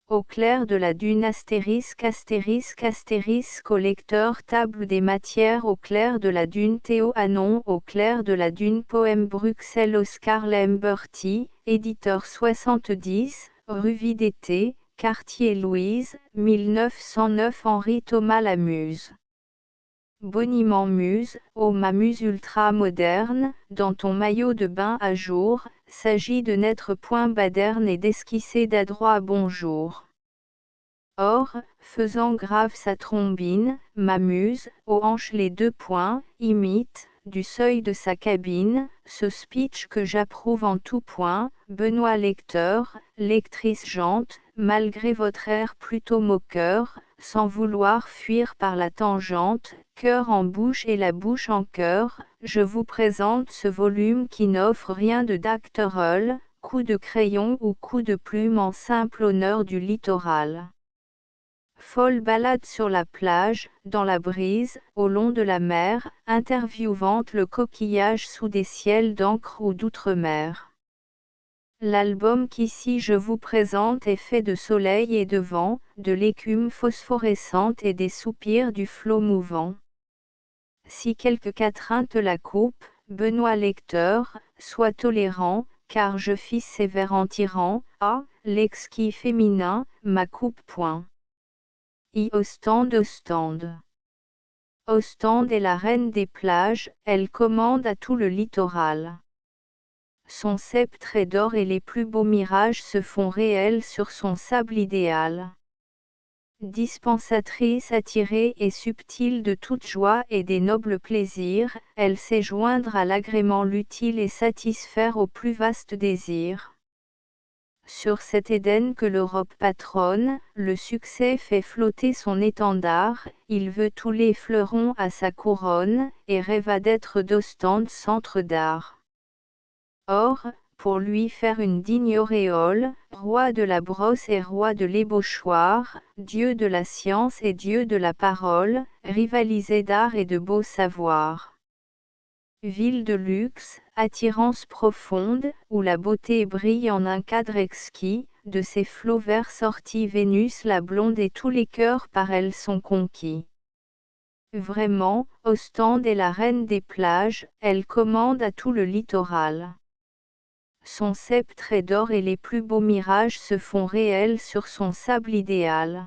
Au clair de la dune au lecteur table des matières au clair de la dune Théo Anon au clair de la dune Poème Bruxelles Oscar Lamberty, éditeur 70, rue Vidété, quartier Louise, 1909 Henri Thomas Lamuse. Boniment muse, ô ma muse ultra-moderne, dans ton maillot de bain à jour, s'agit de n'être point baderne et d'esquisser d'adroit bonjour. Or, faisant grave sa trombine, ma muse, aux hanches les deux poings, imite, du seuil de sa cabine, ce speech que j'approuve en tout point, Benoît lecteur, lectrice jante, malgré votre air plutôt moqueur, sans vouloir fuir par la tangente, cœur en bouche et la bouche en cœur, je vous présente ce volume qui n'offre rien de d'acteurol, coup de crayon ou coup de plume en simple honneur du littoral. Folle balade sur la plage, dans la brise, au long de la mer, interviewante le coquillage sous des ciels d'encre ou d'outre-mer. L'album qu'ici je vous présente est fait de soleil et de vent, de l'écume phosphorescente et des soupirs du flot mouvant. Si quelque quatrain te la coupe, Benoît lecteur, sois tolérant, car je fis sévère en tirant, l'exquis féminin, ma coupe point. Ostende. Ostende est la reine des plages, elle commande à tout le littoral. Son sceptre est d'or et les plus beaux mirages se font réels sur son sable idéal. Dispensatrice attirée et subtile de toute joie et des nobles plaisirs, elle sait joindre à l'agrément l'utile et satisfaire aux plus vastes désirs. Sur cet Éden que l'Europe patronne, le succès fait flotter son étendard, il veut tous les fleurons à sa couronne, et rêva d'être d'Ostende centre d'art. Or, pour lui faire une digne auréole, roi de la brosse et roi de l'ébauchoir, dieu de la science et dieu de la parole, rivalisait d'art et de beau savoir. Ville de luxe, attirance profonde, où la beauté brille en un cadre exquis, de ses flots verts sortit Vénus la blonde et tous les cœurs par elle sont conquis. Vraiment, Ostende est la reine des plages, elle commande à tout le littoral. Son sceptre est d'or et les plus beaux mirages se font réels sur son sable idéal.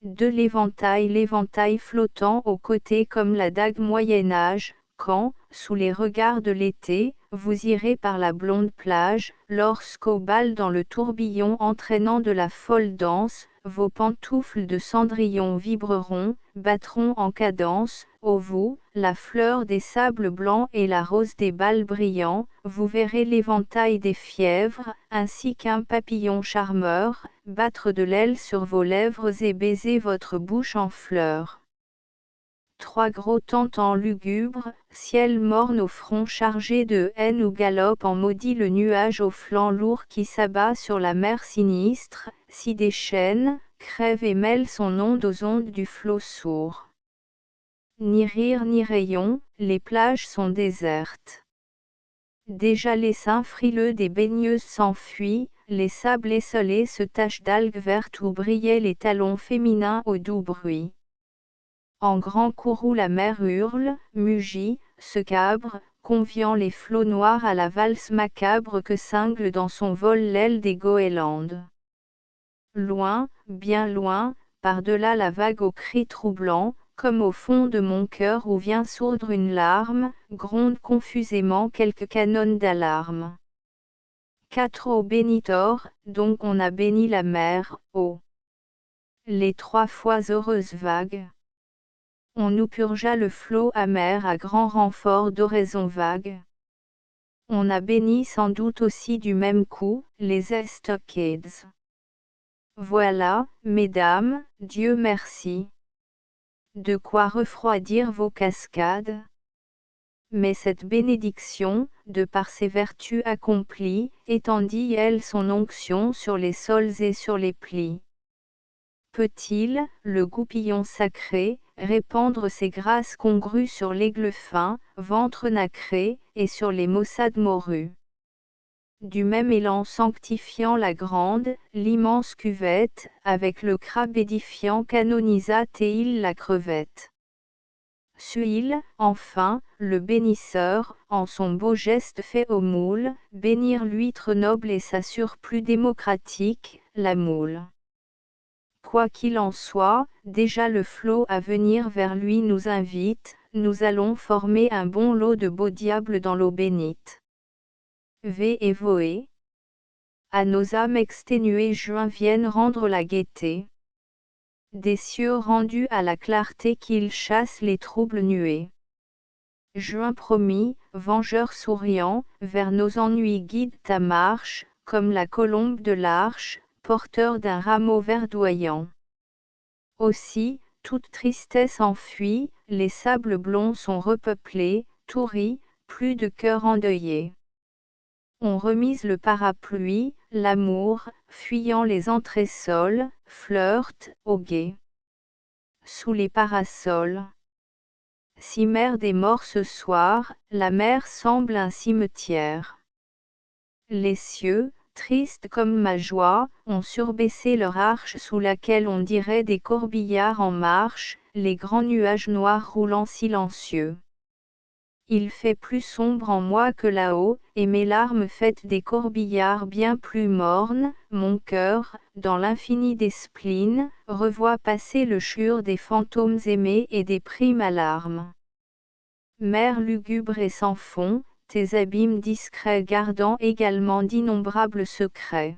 De l'éventail flottant aux côtés comme la dague Moyen-Âge, quand, sous les regards de l'été, vous irez par la blonde plage, lorsqu'au bal dans le tourbillon entraînant de la folle danse, vos pantoufles de cendrillon vibreront, battront en cadence, ô vous, la fleur des sables blancs et la rose des bals brillants, vous verrez l'éventail des fièvres, ainsi qu'un papillon charmeur, battre de l'aile sur vos lèvres et baiser votre bouche en fleurs. Trois gros tentants lugubres, ciel morne au front chargé de haine ou galope en maudit le nuage au flanc lourd qui s'abat sur la mer sinistre, si déchaîne, crève et mêle son onde aux ondes du flot sourd. Ni rire ni rayon, les plages sont désertes. Déjà les seins frileux des baigneuses s'enfuient, les sables esselés se tachent d'algues vertes où brillaient les talons féminins au doux bruit. En grand courroux la mer hurle, mugit, se cabre, conviant les flots noirs à la valse macabre que cingle dans son vol l'aile des goélandes. Loin, bien loin, par-delà la vague aux cris troublants, comme au fond de mon cœur où vient sourdre une larme, gronde confusément quelques canons d'alarme. Quatre eaux bénitor, donc on a béni la mer, ô. Les trois fois heureuses vagues. On nous purgea le flot amer à grand renfort d'oraisons vagues. On a béni sans doute aussi du même coup, les estocades. Voilà, mesdames, Dieu merci. De quoi refroidir vos cascades. Mais cette bénédiction, de par ses vertus accomplies, étendit elle son onction sur les sols et sur les plis. Peut-il, le goupillon sacré, répandre ses grâces congrues sur l'aigle fin, ventre nacré, et sur les maussades morues. du même élan sanctifiant la grande, l'immense cuvette, avec le crabe édifiant canonisa Théil la crevette. Suil, enfin, le bénisseur, en son beau geste fait au moule, bénir l'huître noble et sa surplus démocratique, la moule. Quoi qu'il en soit, déjà le flot à venir vers lui nous invite, nous allons former un bon lot de beaux diables dans l'eau bénite. Vé et voé. À nos âmes exténuées juin vienne rendre la gaieté. Des cieux rendus à la clarté qu'il chasse les troubles nuées. Juin promis, vengeur souriant, vers nos ennuis guide ta marche, comme la colombe de l'arche, porteur d'un rameau verdoyant. Aussi, toute tristesse enfuie, les sables blonds sont repeuplés, tout rit, plus de cœur endeuillé. On remise le parapluie, l'amour, fuyant les entressols, flirte, au guet. Sous les parasols. Cimère des morts ce soir, la mer semble un cimetière. Les cieux, tristes comme ma joie, ont surbaissé leur arche sous laquelle on dirait des corbillards en marche, les grands nuages noirs roulant silencieux. Il fait plus sombre en moi que là-haut, et mes larmes faites des corbillards bien plus mornes, mon cœur, dans l'infini des spleens, revoit passer le chure des fantômes aimés et des primes alarmes. Mer lugubre et sans fond, tes abîmes discrets gardant également d'innombrables secrets.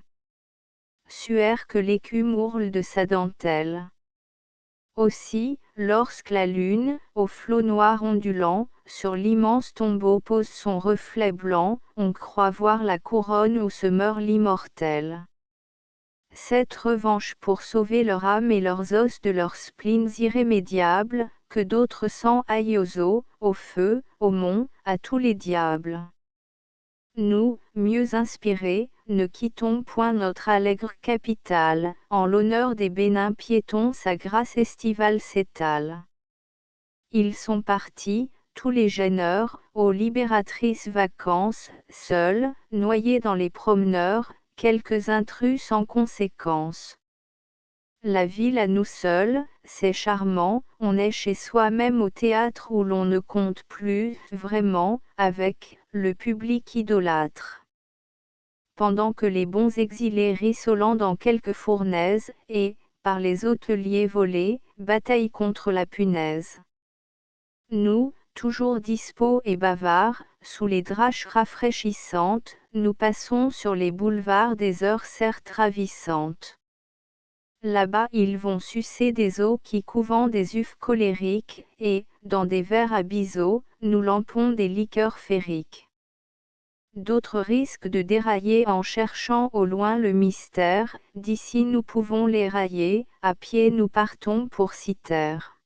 Suaire que l'écume ourle de sa dentelle. Aussi, lorsque la lune, au flot noir ondulant, sur l'immense tombeau pose son reflet blanc, on croit voir la couronne où se meurt l'immortel. Cette revanche pour sauver leur âme et leurs os de leurs spleens irrémédiables, que d'autres sang aillent aux eaux, au feu, au mont, à tous les diables. Nous, mieux inspirés, ne quittons point notre allègre capitale, en l'honneur des bénins piétons sa grâce estivale s'étale. Ils sont partis, tous les gêneurs, aux libératrices vacances, seuls, noyés dans les promeneurs, quelques intrus sans conséquence. La ville à nous seuls, c'est charmant, on est chez soi-même au théâtre où l'on ne compte plus, vraiment, avec, le public idolâtre. Pendant que les bons exilés rissolant dans quelques fournaises, et, par les hôteliers volés, bataillent contre la punaise. Nous, toujours dispos et bavards, sous les draches rafraîchissantes, nous passons sur les boulevards des heures certes ravissantes. Là-bas ils vont sucer des eaux qui couvant des ufs colériques, et, dans des verres à biseau, nous lampons des liqueurs fériques. D'autres risquent de dérailler en cherchant au loin le mystère, d'ici nous pouvons les railler, à pied nous partons pour Cythère.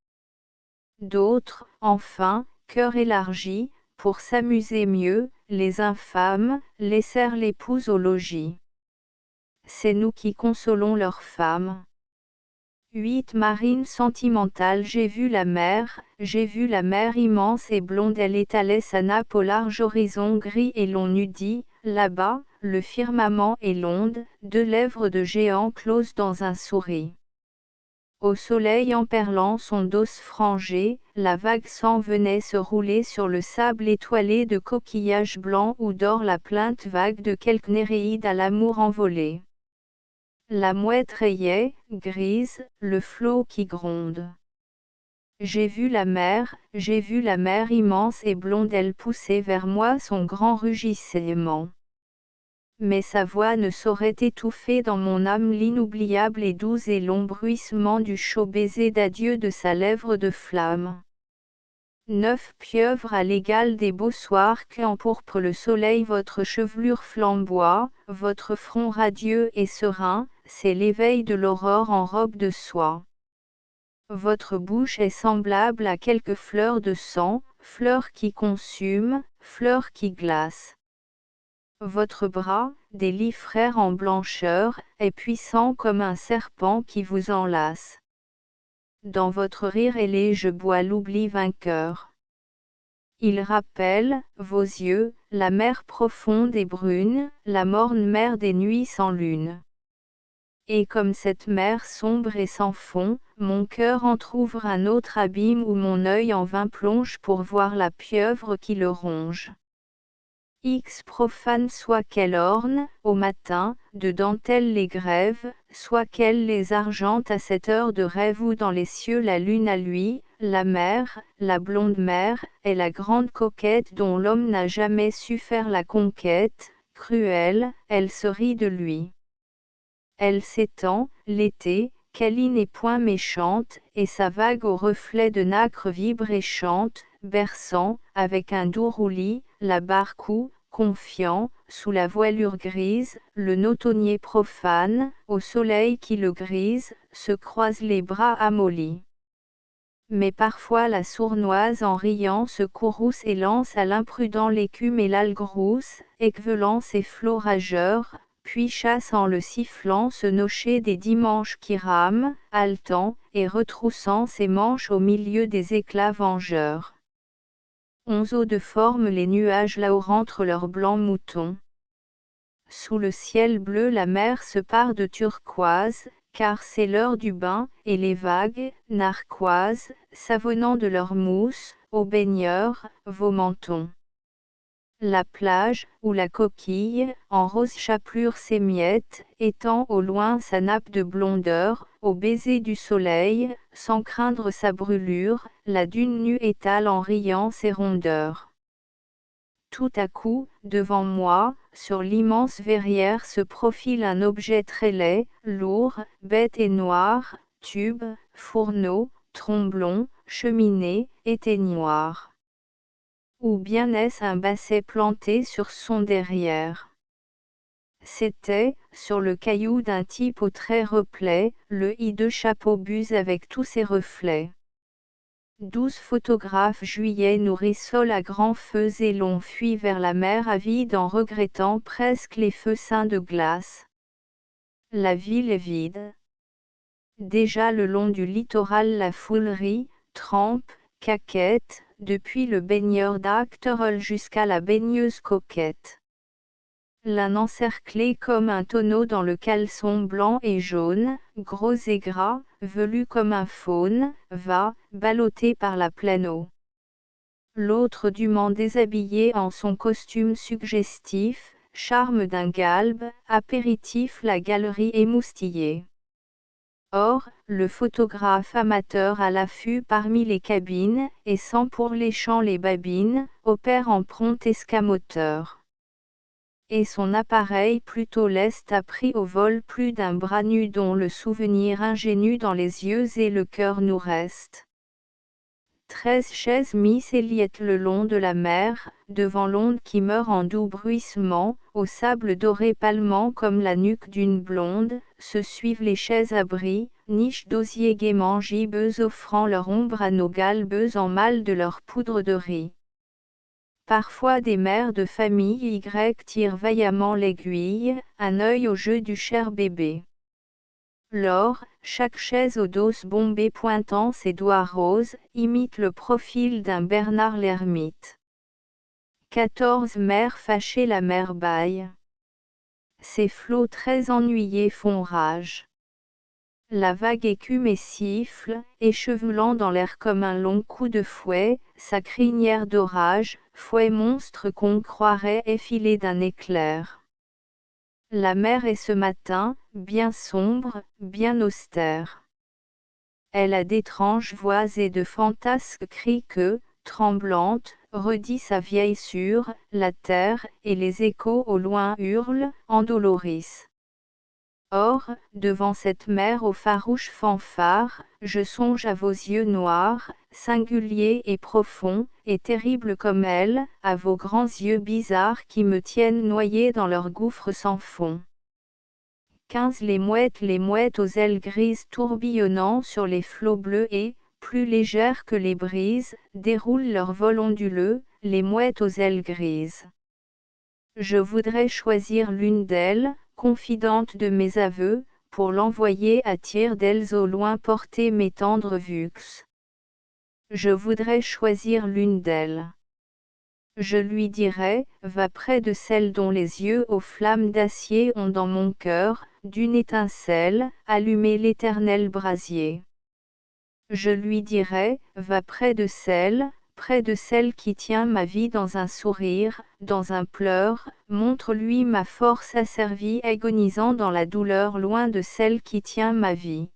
D'autres, enfin, cœur élargi, pour s'amuser mieux, les infâmes, laissèrent l'épouse au logis. C'est nous qui consolons leurs femmes. 8 marines sentimentales. J'ai vu la mer immense et blonde, elle étalait sa nappe au large horizon gris et l'on eût dit, là-bas, le firmament et l'onde, deux lèvres de géant closes dans un souris. Au soleil emperlant son dos frangé, la vague s'en venait se rouler sur le sable étoilé de coquillages blancs où dort la plainte vague de quelque Néréide à l'amour envolé. La mouette rayait, grise, le flot qui gronde. J'ai vu la mer immense et blonde, elle poussait vers moi son grand rugissement. Mais sa voix ne saurait étouffer dans mon âme l'inoubliable et doux et long bruissement du chaud baiser d'adieu de sa lèvre de flamme. 9 pieuvres à l'égal des beaux soirs qu'empourpre le soleil, votre chevelure flamboie, votre front radieux et serein, c'est l'éveil de l'aurore en robe de soie. Votre bouche est semblable à quelques fleurs de sang, fleurs qui consument, fleurs qui glacent. Votre bras, des lits frères en blancheur, est puissant comme un serpent qui vous enlace. Dans votre rire ailé je bois l'oubli vainqueur. Il rappelle, vos yeux, la mer profonde et brune, la morne mer des nuits sans lune. Et comme cette mer sombre et sans fond, mon cœur entr'ouvre un autre abîme où mon œil en vain plonge pour voir la pieuvre qui le ronge. X profane soit qu'elle orne, au matin, de dentelle les grèves, soit qu'elle les argente à cette heure de rêve où dans les cieux la lune à lui, la mer, la blonde mer, est la grande coquette dont l'homme n'a jamais su faire la conquête, cruelle, elle se rit de lui. Elle s'étend, l'été, câline et point méchante, et sa vague au reflet de nacre vibre et chante, berçant, avec un doux roulis, la barque où, confiant, sous la voilure grise, le nautonnier profane, au soleil qui le grise, se croise les bras amollis. Mais parfois la sournoise en riant se courrouce et lance à l'imprudent l'écume et l'algue rousse, équevelant ses flots rageurs, puis chasse en le sifflant ce nocher des dimanches qui rame, haletant, et retroussant ses manches au milieu des éclats vengeurs. Onzeaux de forme les nuages là où rentrent leurs blancs moutons. Sous le ciel bleu la mer se pare de turquoise, car c'est l'heure du bain, et les vagues, narquoises, savonnant de leur mousse, aux baigneurs, vos mentons. La plage, où la coquille, en rose chapelure s'émiette, étend au loin sa nappe de blondeur, au baiser du soleil, sans craindre sa brûlure, la dune nue étale en riant ses rondeurs. Tout à coup, devant moi, sur l'immense verrière se profile un objet très laid, lourd, bête et noir, tube, fourneau, tromblon, cheminée, éteignoir. Ou bien est-ce un basset planté sur son derrière? C'était, sur le caillou d'un type au trait replet, le hideux chapeau buse avec tous ses reflets. 12 photographes juillet nourris sol à grands feux et l'on fuit vers la mer avide en regrettant presque les feux ceints de glace. La ville est vide. Déjà le long du littoral la foule rit, trempe, caquette, depuis le baigneur d'Acterol jusqu'à la baigneuse coquette. L'un encerclé comme un tonneau dans le caleçon blanc et jaune, gros et gras, velu comme un faune, va, ballotté par la pleine eau. L'autre dûment déshabillé en son costume suggestif, charme d'un galbe, apéritif la galerie émoustillée. Or, le photographe amateur à l'affût parmi les cabines, et sans pour les champs les babines, opère en prompt escamoteur. Et son appareil plutôt leste a pris au vol plus d'un bras nu dont le souvenir ingénu dans les yeux et le cœur nous reste. 13 chaises mises Eliette le long de la mer, devant l'onde qui meurt en doux bruissement, au sable doré palmant comme la nuque d'une blonde, se suivent les chaises abris, niches d'osier gaiement gibbeuses offrant leur ombre à nos galbeuses en mal de leur poudre de riz. Parfois des mères de famille Y tirent vaillamment l'aiguille, un œil au jeu du cher bébé. Lors, chaque chaise au dos bombé pointant ses doigts roses, imite le profil d'un Bernard l'ermite. 14 mères fâchées la mer bâille. Ces flots très ennuyés font rage. La vague écume et siffle, échevelant dans l'air comme un long coup de fouet, sa crinière d'orage, fouet monstre qu'on croirait effilé d'un éclair. La mer est ce matin, bien sombre, bien austère. Elle a d'étranges voix et de fantasques cris que, tremblante, redit sa vieille sûre, la terre, et les échos au loin hurlent, endolorissent. Or, devant cette mer aux farouches fanfares, je songe à vos yeux noirs, singuliers et profonds, et terribles comme elle, à vos grands yeux bizarres qui me tiennent noyé dans leur gouffre sans fond. 15 les mouettes aux ailes grises tourbillonnant sur les flots bleus et, plus légères que les brises, déroulent leur vol onduleux, les mouettes aux ailes grises. Je voudrais choisir l'une d'elles, confidente de mes aveux, pour l'envoyer à tire d'elles au loin porter mes tendres vux. Je voudrais choisir l'une d'elles. Je lui dirai, va près de celle dont les yeux aux flammes d'acier ont dans mon cœur, d'une étincelle, allumé l'éternel brasier. Je lui dirai, va près de celle qui tient ma vie dans un sourire, dans un pleur, montre-lui ma force asservie agonisant dans la douleur loin de celle qui tient ma vie.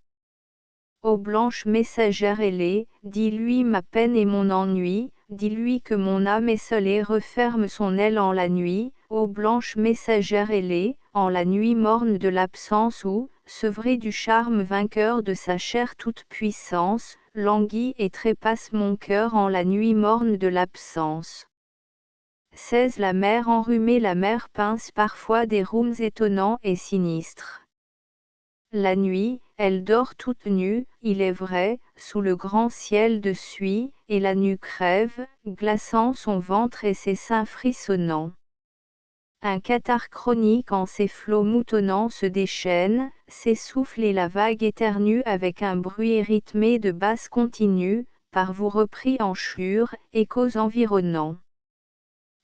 Ô blanche messagère ailée, dis-lui ma peine et mon ennui, dis-lui que mon âme esselée referme son aile en la nuit, ô blanche messagère ailée, en la nuit morne de l'absence où, sevré du charme vainqueur de sa chair toute puissance, languit et trépasse mon cœur en la nuit morne de l'absence. 16 La mer enrhumée, la mer pince parfois des rhumes étonnants et sinistres. La nuit, elle dort toute nue, il est vrai, sous le grand ciel de suie, et la nue crève, glaçant son ventre et ses seins frissonnants. Un catarrhe chronique en ses flots moutonnants se déchaîne, s'essouffle et la vague éternue avec un bruit rythmé de basses continues, par vous repris en chure, échos environnants.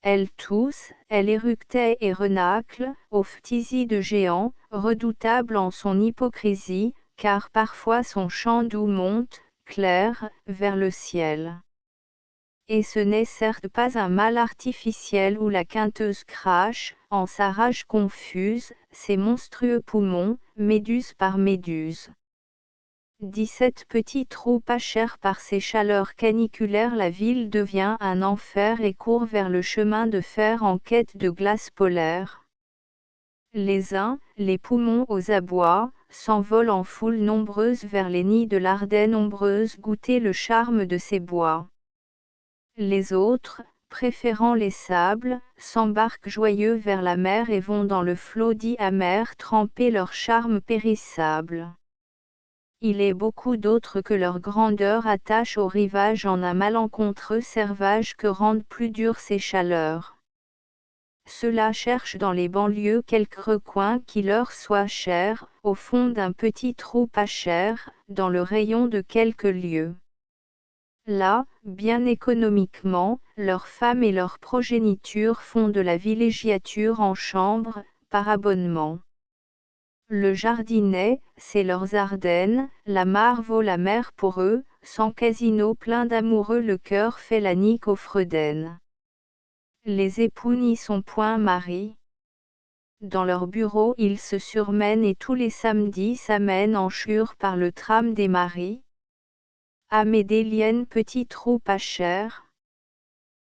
Elle tousse, elle éructait et renacle, aux phtisie de géant, redoutable en son hypocrisie, car parfois son chant doux monte, clair, vers le ciel. Et ce n'est certes pas un mal artificiel où la quinteuse crache, en sa rage confuse, ses monstrueux poumons, méduse par méduse. 17 petits trous pas chers par ces chaleurs caniculaires, la ville devient un enfer et court vers le chemin de fer en quête de glace polaire. Les uns, les poumons aux abois, s'envolent en foule nombreuse vers les nids de l'Ardenne ombreuse goûter le charme de ces bois. Les autres, préférant les sables, s'embarquent joyeux vers la mer et vont dans le flot dit amer tremper leur charme périssable. Il est beaucoup d'autres que leur grandeur attache au rivage en un malencontreux servage que rendent plus dures ces chaleurs. Ceux-là cherchent dans les banlieues quelque recoin qui leur soit cher, au fond d'un petit trou pas cher, dans le rayon de quelques lieues. Là, bien économiquement, leurs femmes et leur progéniture font de la villégiature en chambre, par abonnement. Le jardinet, c'est leurs Ardennes, la mare vaut la mer pour eux, sans casino plein d'amoureux le cœur fait la nique aux Fredaines. Les époux n'y sont point maris. Dans leur bureau ils se surmènent et tous les samedis s'amènent en chure par le tram des maris. Amédélienne petit trou pas cher.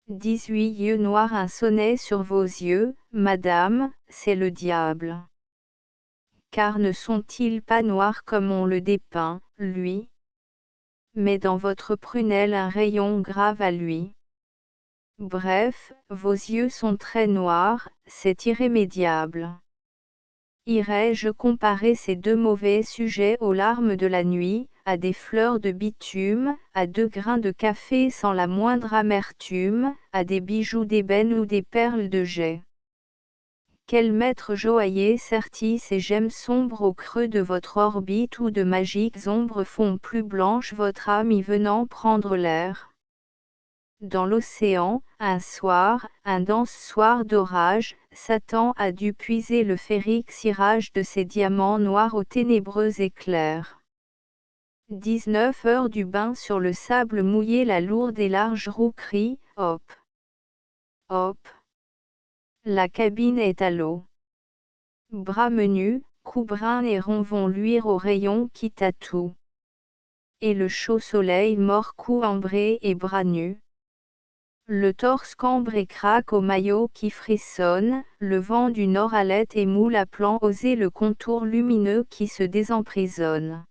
18 yeux noirs un sonnet sur vos yeux, madame, c'est le diable. Car ne sont-ils pas noirs comme on le dépeint, lui? Mais dans votre prunelle un rayon grave à lui. Bref, vos yeux sont très noirs, c'est irrémédiable. Irais-je comparer ces deux mauvais sujets aux larmes de la nuit, à des fleurs de bitume, à 2 grains de café sans la moindre amertume, à des bijoux d'ébène ou des perles de jais? Quel maître joaillier sertit ces gemmes sombres au creux de votre orbite où de magiques ombres font plus blanche votre âme y venant prendre l'air? Dans l'océan, un soir, un dense soir d'orage, Satan a dû puiser le féerique cirage de ses diamants noirs aux ténébreux éclairs. 19 heures du bain sur le sable mouillé, la lourde et large roue crie, hop! Hop! La cabine est à l'eau. Bras menus, cou brun et rond vont luire au rayon qui tatoue. Et le chaud soleil mord cou ambré et bras nus. Le torse cambre et craque au maillot qui frissonne, le vent du nord halète et moule appelant oser le contour lumineux qui se désemprisonne.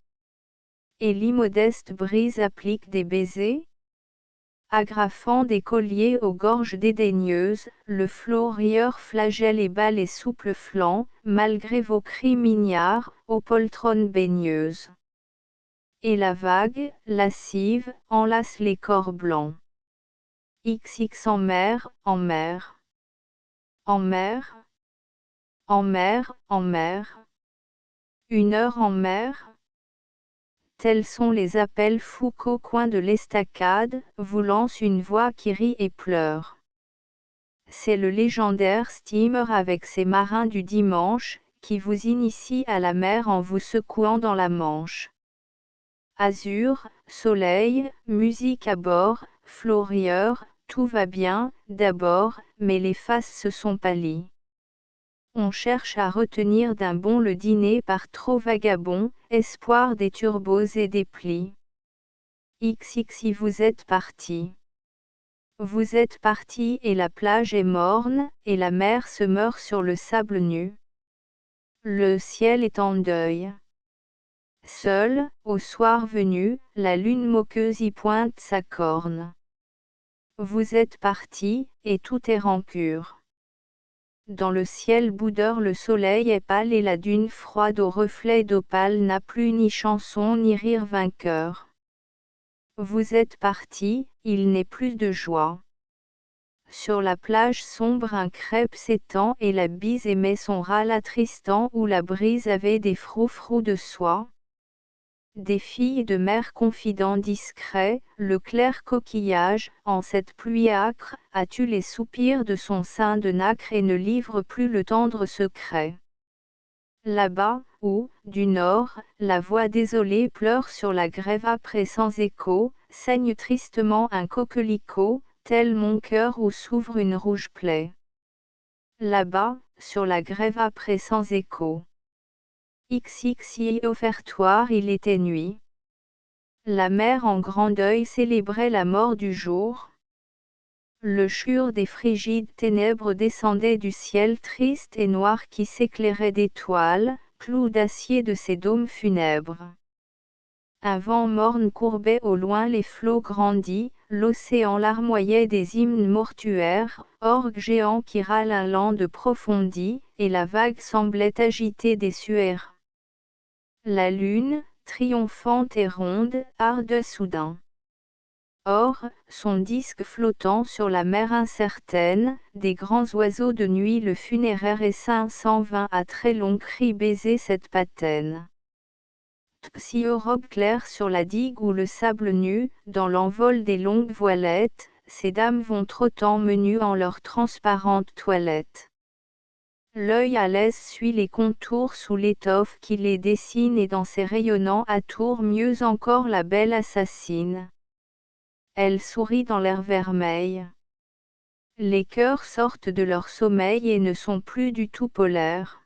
Et l'immodeste brise applique des baisers, agrafant des colliers aux gorges dédaigneuses, le flot rieur flagelle et bat les souples flancs, malgré vos cris mignards, aux poltronnes baigneuses. Et la vague, lascive, enlace les corps blancs. XX en mer, en mer. En mer. En mer, en mer. 1 heure en mer. Tels sont les appels fous qu'au coin de l'estacade, vous lance une voix qui rit et pleure. c'est le légendaire steamer avec ses marins du dimanche, qui vous initie à la mer en vous secouant dans la Manche. Azur, soleil, musique à bord, flot rieur, tout va bien, d'abord, mais les faces se sont pâlies. On cherche à retenir d'un bond le dîner par trop vagabond, espoir des turbos et des plis. XXI vous êtes parti. Vous êtes parti et la plage est morne, et la mer se meurt sur le sable nu. Le ciel est en deuil. Seul, au soir venu, la lune moqueuse y pointe sa corne. Vous êtes parti, et tout est rancure. Dans le ciel boudeur le soleil est pâle et la dune froide aux reflets d'opale n'a plus ni chanson ni rire vainqueur. Vous êtes parti, il n'est plus de joie. Sur la plage sombre un crêpe s'étend et la bise émet son râle attristant où la brise avait des froufrous de soie. Des filles de mer confidents discrets, le clair coquillage, en cette pluie âcre, as-tu les soupirs de son sein de nacre et ne livre plus le tendre secret. Là-bas, où, du nord, la voix désolée pleure sur la grève âpre et sans écho, saigne tristement un coquelicot, tel mon cœur où s'ouvre une rouge plaie. Là-bas, sur la grève âpre et sans écho. XXI offertoire il était nuit. La mer en grand deuil célébrait la mort du jour. Le chur des frigides ténèbres descendait du ciel triste et noir qui s'éclairait d'étoiles, clous d'acier de ses dômes funèbres. Un vent morne courbait au loin les flots grandis, l'océan larmoyait des hymnes mortuaires, orgue géant qui râle un land de profondis, et la vague semblait agiter des suaires. La lune, triomphante et ronde, arde soudain. Or, son disque flottant sur la mer incertaine, des grands oiseaux de nuit le funéraire essaim 120 à très longs cris baiser cette patène. Si robe claire sur la digue ou le sable nu, dans l'envol des longues voilettes, ces dames vont trottant menues en leurs transparentes toilettes. L'œil à l'aise suit les contours sous l'étoffe qui les dessine et dans ses rayonnants atours mieux encore la belle assassine. Elle sourit dans l'air vermeil. Les cœurs sortent de leur sommeil et ne sont plus du tout polaires.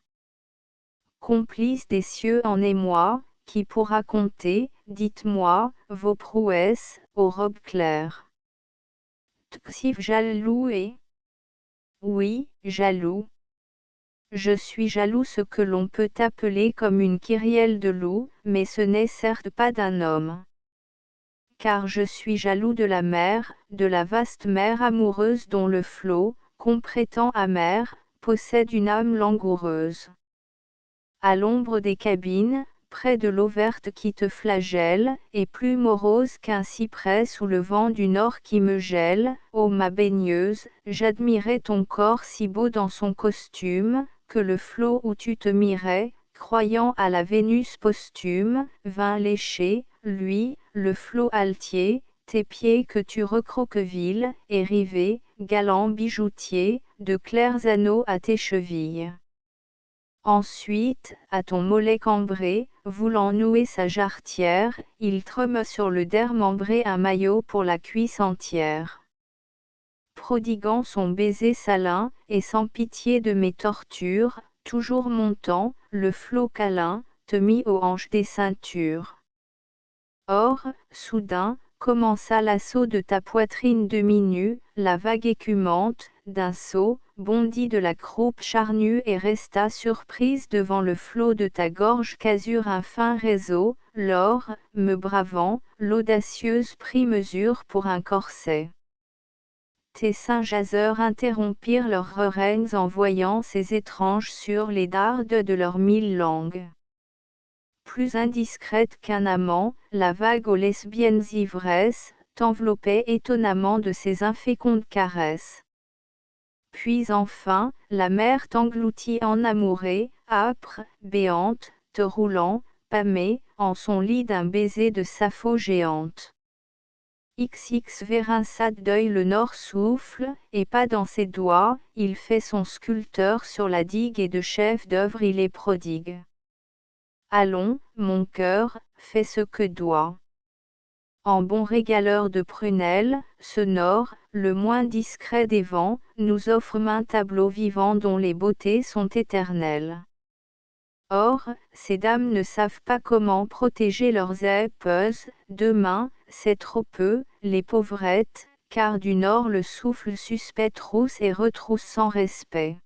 Complices des cieux en émoi, qui pourra compter, dites-moi, vos prouesses, aux robes claires. Si jaloux et... Oui, jaloux. Je suis jaloux ce que l'on peut appeler comme une kyrielle de loup, mais ce n'est certes pas d'un homme. Car je suis jaloux de la mer, de la vaste mer amoureuse dont le flot, qu'on prétend amer, possède une âme langoureuse. À l'ombre des cabines, près de l'eau verte qui te flagelle, et plus morose qu'un cyprès sous le vent du nord qui me gèle, ô ma baigneuse, j'admirais ton corps si beau dans son costume, que le flot où tu te mirais, croyant à la Vénus posthume, vint lécher, lui, le flot altier, tes pieds que tu recroquevilles, et rivé, galant bijoutier, de clairs anneaux à tes chevilles. Ensuite, à ton mollet cambré, voulant nouer sa jarretière, il treme sur le derme ambré un maillot pour la cuisse entière. Prodiguant son baiser salin, et sans pitié de mes tortures, toujours montant, le flot câlin, te mit aux hanches des ceintures. Or, soudain, commença l'assaut de ta poitrine demi-nue, la vague écumante, d'un saut, bondit de la croupe charnue et resta surprise devant le flot de ta gorge qu'azur un fin réseau, l'or, me bravant, l'audacieuse prit mesure pour un corset. Tes seins jaseurs interrompirent leurs règnes en voyant ces étranges sur les dardes de leurs 1000 langues. Plus indiscrète qu'un amant, la vague aux lesbiennes ivresses, t'enveloppait étonnamment de ses infécondes caresses. Puis enfin, la mer t'engloutit en amourée, âpre, béante, te roulant, pâmée, en son lit d'un baiser de Sappho géante. XX Verinsad d'œil le nord souffle, et pas dans ses doigts, il fait son sculpteur sur la digue et de chef-d'œuvre il est prodigue. Allons, mon cœur, fais ce que doit. En bon régaleur de prunelles, ce nord, le moins discret des vents, nous offre maint tableau vivant dont les beautés sont éternelles. Or, ces dames ne savent pas comment protéger leurs épouses, demain, c'est trop peu, les pauvrettes, car du nord le souffle suspect trousse et retrousse sans respect.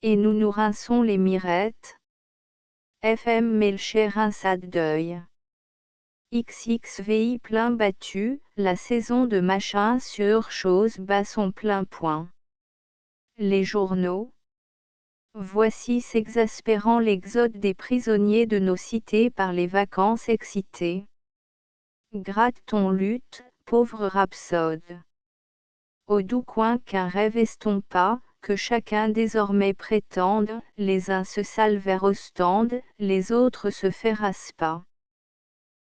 Et nous nous rinçons les mirettes. FM Melcher rinçade d'œil. XXVI plein battu, la saison de machin sur chose bat son plein point. Les journaux. Voici s'exaspérant l'exode des prisonniers de nos cités par les vacances excitées. Gratte ton lutte, pauvre rhapsode. Au doux coin qu'un rêve estompa, que chacun désormais prétende, les uns se salvèrent ostende, les autres se ferrassent pas.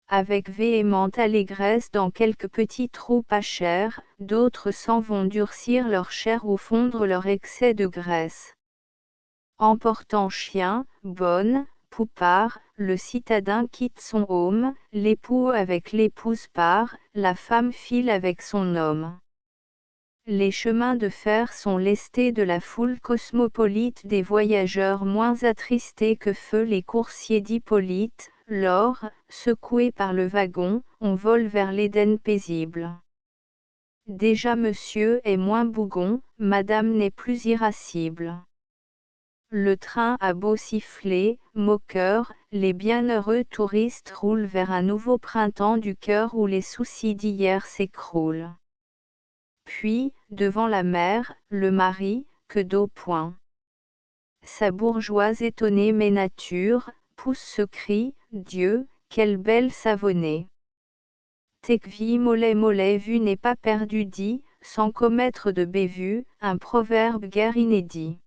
Avec véhémente allégresse dans quelques petits trous pas chers, d'autres s'en vont durcir leur chair ou fondre leur excès de graisse. Emportant chien, bonne, poupard, le citadin quitte son home, l'époux avec l'épouse part, la femme file avec son homme. Les chemins de fer sont lestés de la foule cosmopolite des voyageurs moins attristés que feu les coursiers d'Hippolyte, lors, secoués par le wagon, on vole vers l'Éden paisible. Déjà monsieur est moins bougon, madame n'est plus irascible. Le train a beau siffler, moqueur, les bienheureux touristes roulent vers un nouveau printemps du cœur où les soucis d'hier s'écroulent. Puis, devant la mer, le mari, que d'eau point. Sa bourgeoise étonnée mais nature, pousse ce cri, Dieu, quelle belle savonnée. Tekvi mollet vu n'est pas perdu dit, sans commettre de bévue, un proverbe guère inédit.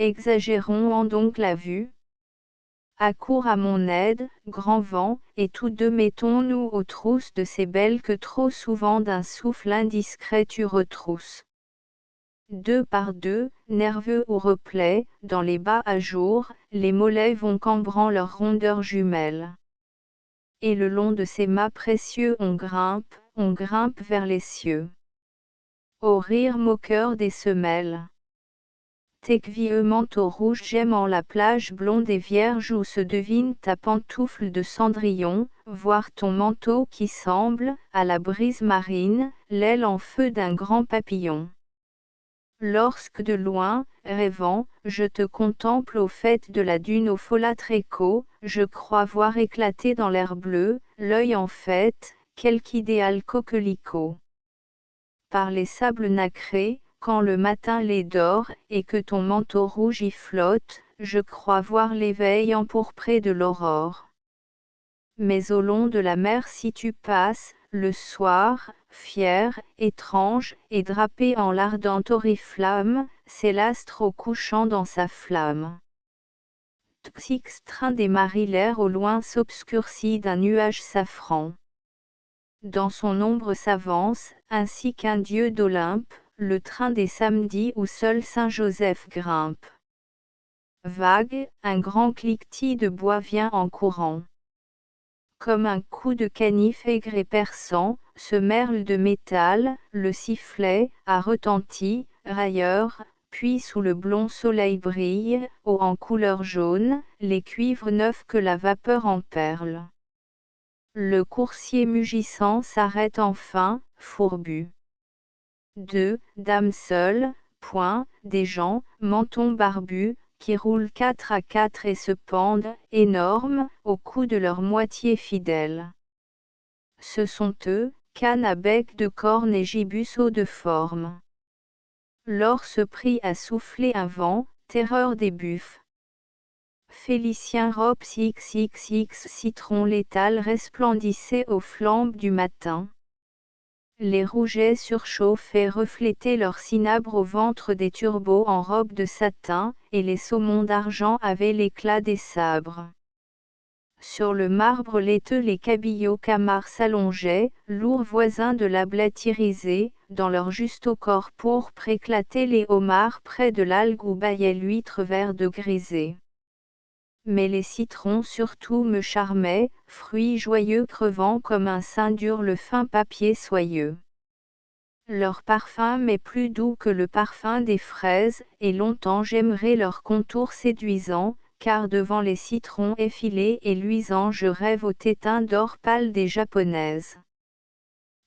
Exagérons-en donc la vue. Accours à mon aide, grand vent, et tous deux mettons-nous aux trousses de ces belles que trop souvent d'un souffle indiscret tu retrousses. Deux par deux, nerveux au replet, dans les bas à jour, les mollets vont cambrant leur rondeur jumelle. Et le long de ces mâts précieux on grimpe vers les cieux. Au rire moqueur des semelles. Tekvieux manteau rouge j'aimant la plage blonde et vierge où se devine ta pantoufle de cendrillon, voir ton manteau qui semble, à la brise marine, l'aile en feu d'un grand papillon. Lorsque de loin, rêvant, je te contemple au faîte de la dune au folâtre écho, je crois voir éclater dans l'air bleu, l'œil en fête, quelque idéal coquelicot. Par les sables nacrés, quand le matin les dort, et que ton manteau rouge y flotte, je crois voir l'éveil empourpré de l'aurore. Mais au long de la mer si tu passes, le soir, fier, étrange, et drapé en l'ardente oriflamme, c'est l'astre au couchant dans sa flamme. Tpsix train des marillaires au loin s'obscurcit d'un nuage safran. Dans son ombre s'avance, ainsi qu'un dieu d'Olympe, le train des samedis où seul Saint Joseph grimpe. Vague, un grand cliquetis de bois vient en courant. Comme un coup de canif aigre et perçant, ce merle de métal, le sifflet, a retenti, railleur, puis sous le blond soleil brille, haut en couleur jaune, les cuivres neufs que la vapeur en perle. Le coursier mugissant s'arrête enfin, fourbu. Deux dames seules, point, des gens, mentons barbus, qui roulent 4 à 4 et se pendent, énormes, au cou de leur moitié fidèle. Ce sont eux, canne à bec de corne et gibus haut de forme. L'or se prit à souffler un vent, terreur des buffes. Félicien robe XXX citron létal resplendissait aux flambes du matin. Les rougets surchauffaient reflétaient leurs cinabres au ventre des turbots en robe de satin, et les saumons d'argent avaient l'éclat des sabres. Sur le marbre laiteux les cabillots camards s'allongeaient, lourds voisins de la blatte irisée, dans leur juste au corps pourpre éclataient les homards près de l'algue où bâillait l'huître vert de grisé. Mais les citrons surtout me charmaient, fruits joyeux crevant comme un sein dur le fin papier soyeux. Leur parfum m'est plus doux que le parfum des fraises, et longtemps j'aimerai leur contour séduisant, car devant les citrons effilés et luisants je rêve au tétin d'or pâle des japonaises.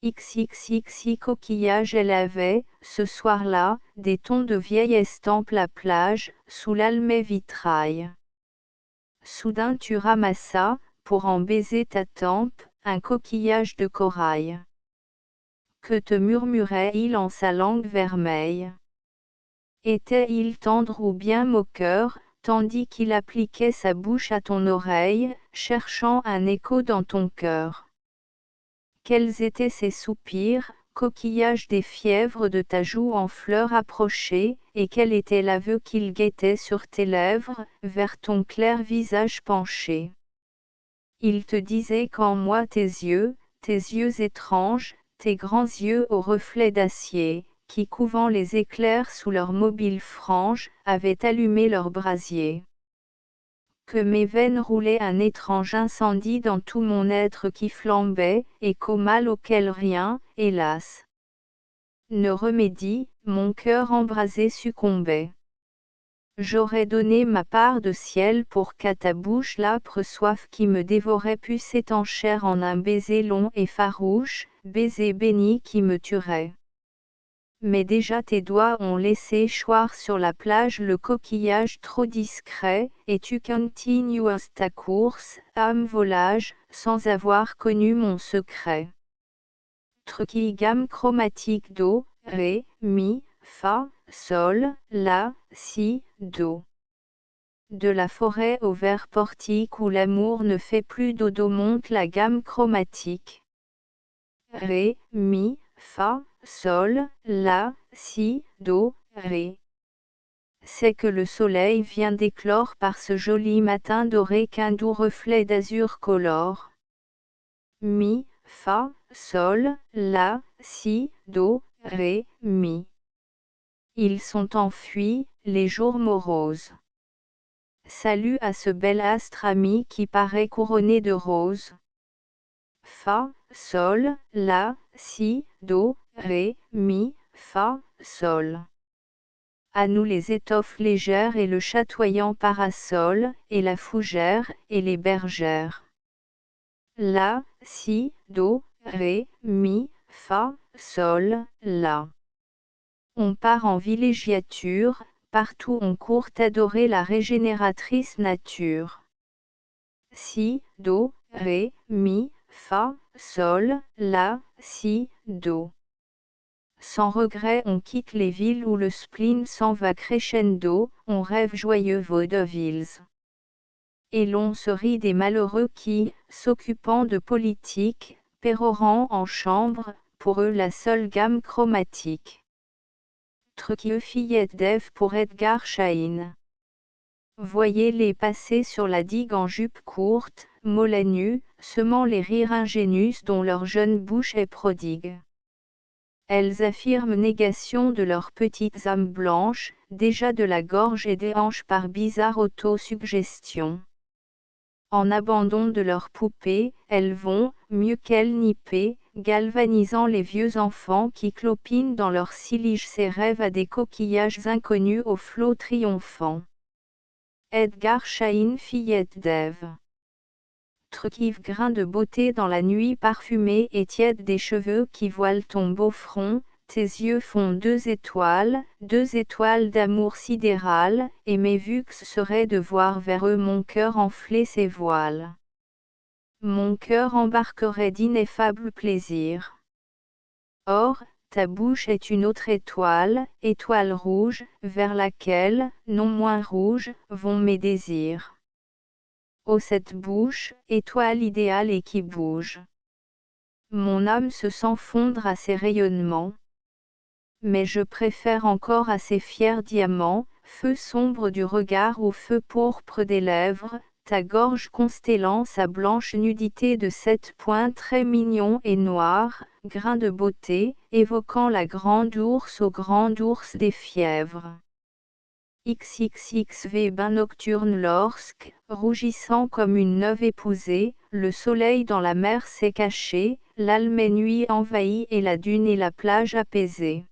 XXXI coquillage elle avait, ce soir-là, des tons de vieille estampe la plage, sous l'almet vitrail. Soudain tu ramassas, pour en baiser ta tempe, un coquillage de corail. Que te murmurait-il en sa langue vermeille? Était-il tendre ou bien moqueur, tandis qu'il appliquait sa bouche à ton oreille, cherchant un écho dans ton cœur? Quels étaient ses soupirs, coquillage des fièvres de ta joue en fleurs approchée, et quel était l'aveu qu'il guettait sur tes lèvres, vers ton clair visage penché? Il te disait qu'en moi tes yeux étranges, tes grands yeux aux reflets d'acier, qui couvant les éclairs sous leurs mobiles franges, avaient allumé leurs brasiers. Que mes veines roulaient un étrange incendie dans tout mon être qui flambait, et qu'au mal auquel rien, hélas, ne remédie, mon cœur embrasé succombait. J'aurais donné ma part de ciel pour qu'à ta bouche l'âpre soif qui me dévorait pût s'étancher en un baiser long et farouche, baiser béni qui me tuerait. Mais déjà tes doigts ont laissé choir sur la plage le coquillage trop discret, et tu continues ta course, âme volage, sans avoir connu mon secret. Truqui gamme chromatique do, ré, mi, fa, sol, la, si, do. De la forêt au vert portique où l'amour ne fait plus dodo monte la gamme chromatique. Ré, mi, fa, sol, la, si, do, ré. C'est que le soleil vient d'éclore par ce joli matin doré qu'un doux reflet d'azur colore. Mi, fa, sol, la, si, do, ré, mi. Ils sont enfuis, les jours moroses. Salut à ce bel astre ami qui paraît couronné de roses. Fa, sol, la, si, do, ré, mi, fa, sol. À nous les étoffes légères et le chatoyant parasol, et la fougère, et les bergères. La, si, do, ré, mi, fa, sol, la. On part en villégiature, partout on court adorer la régénératrice nature. Si, do, ré, mi, fa, sol, la, si, do. Sans regret on quitte les villes où le spleen s'en va crescendo, on rêve joyeux vaudevilles. Et l'on se rit des malheureux qui, s'occupant de politique, pérorant en chambre, pour eux la seule gamme chromatique. Truquieux fillette d'Ève pour Edgar Schein. Voyez-les passer sur la digue en jupe courte, mollets nus, semant les rires ingénus dont leur jeune bouche est prodigue. Elles affirment négation de leurs petites âmes blanches, déjà de la gorge et des hanches par bizarre autosuggestion. En abandon de leurs poupées, elles vont, mieux qu'elles n'y paient, galvanisant les vieux enfants qui clopinent dans leurs ciliges ces rêves à des coquillages inconnus aux flots triomphants. Edgar Schein fillette d'Ève. Truquive grain de beauté dans la nuit parfumée et tiède des cheveux qui voilent ton beau front, tes yeux font deux étoiles d'amour sidéral, et mes vues seraient de voir vers eux mon cœur enfler ses voiles. Mon cœur embarquerait d'ineffables plaisirs. Or, ta bouche est une autre étoile rouge, vers laquelle, non moins rouge, vont mes désirs. Ô cette bouche, étoile idéale et qui bouge. Mon âme se sent fondre à ses rayonnements. Mais je préfère encore à ces fiers diamants, feu sombre du regard au feu pourpre des lèvres, ta gorge constellant sa blanche nudité de 7 points très mignons et noirs, grains de beauté, évoquant la grande ours au grand ours des fièvres. XXXV bain nocturne lorsque, rougissant comme une neuve épousée, le soleil dans la mer s'est caché, l'alme nuit envahie et la dune et la plage apaisée.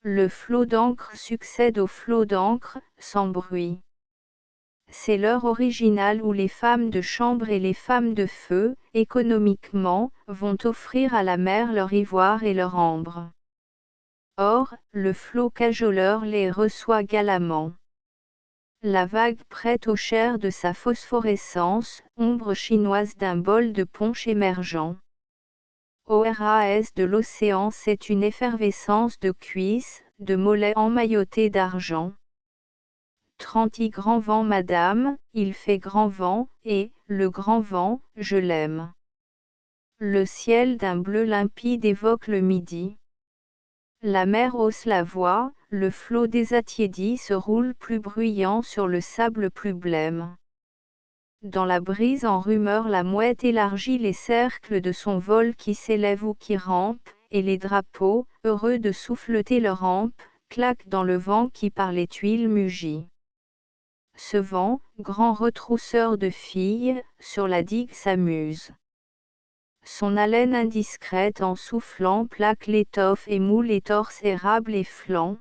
Le flot d'encre succède au flot d'encre, sans bruit. C'est l'heure originale où les femmes de chambre et les femmes de feu, économiquement, vont offrir à la mer leur ivoire et leur ambre. Or, le flot cajoleur les reçoit galamment. La vague prête aux chairs de sa phosphorescence, ombre chinoise d'un bol de punch émergent. ORAS de l'océan, c'est une effervescence de cuisses, de mollets emmaillotés d'argent. 30 grand vent madame, il fait grand vent, et, le grand vent, je l'aime. Le ciel d'un bleu limpide évoque le midi. La mer hausse la voix, le flot désattiédi se roule plus bruyant sur le sable plus blême. Dans la brise en rumeur la mouette élargit les cercles de son vol qui s'élève ou qui rampe, et les drapeaux, heureux de souffleter leur rampe, claquent dans le vent qui par les tuiles mugit. Ce vent, grand retrousseur de filles, sur la digue s'amuse. Son haleine indiscrète en soufflant plaque l'étoffe et moule les torses érables et flancs.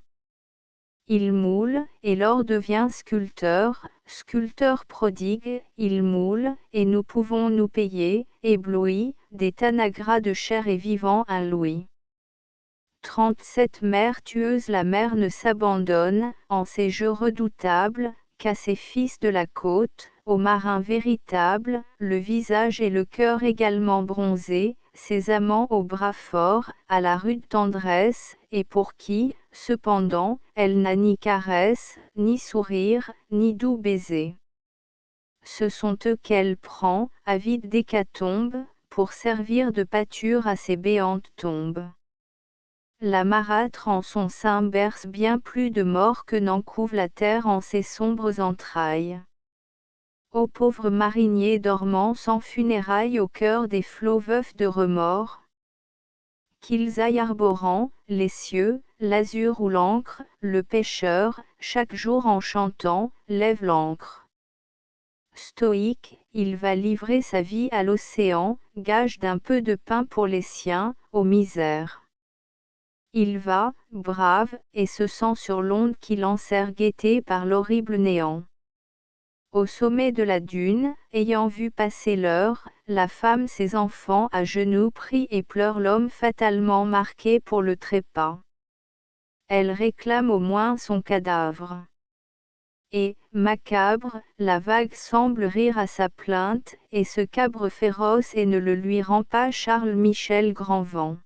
Il moule, et l'or devient sculpteur, sculpteur prodigue, il moule, et nous pouvons nous payer, éblouis, des tanagras de chair et vivant un louis. 37 mers tueuses la mer ne s'abandonne, en ces jeux redoutables, qu'à ces fils de la côte, aux marins véritables, le visage et le cœur également bronzés, ces amants aux bras forts, à la rude tendresse, et pour qui, cependant, elle n'a ni caresse, ni sourire, ni doux baiser. Ce sont eux qu'elle prend, avides d'hécatombe, pour servir de pâture à ses béantes tombes. La marâtre en son sein berce bien plus de morts que n'en couve la terre en ses sombres entrailles. Ô pauvres mariniers dormant sans funérailles au cœur des flots veufs de remords, qu'ils aillent arborant, les cieux, l'azur ou l'encre, le pêcheur, chaque jour en chantant, lève l'ancre. Stoïque, il va livrer sa vie à l'océan, gage d'un peu de pain pour les siens, aux misères. Il va, brave, et se sent sur l'onde qui l'enserre guetté par l'horrible néant. Au sommet de la dune, ayant vu passer l'heure, la femme ses enfants à genoux prie et pleure l'homme fatalement marqué pour le trépas. Elle réclame au moins son cadavre. Et, macabre, la vague semble rire à sa plainte, et se cabre féroce et ne le lui rend pas Charles Michel Grandvent.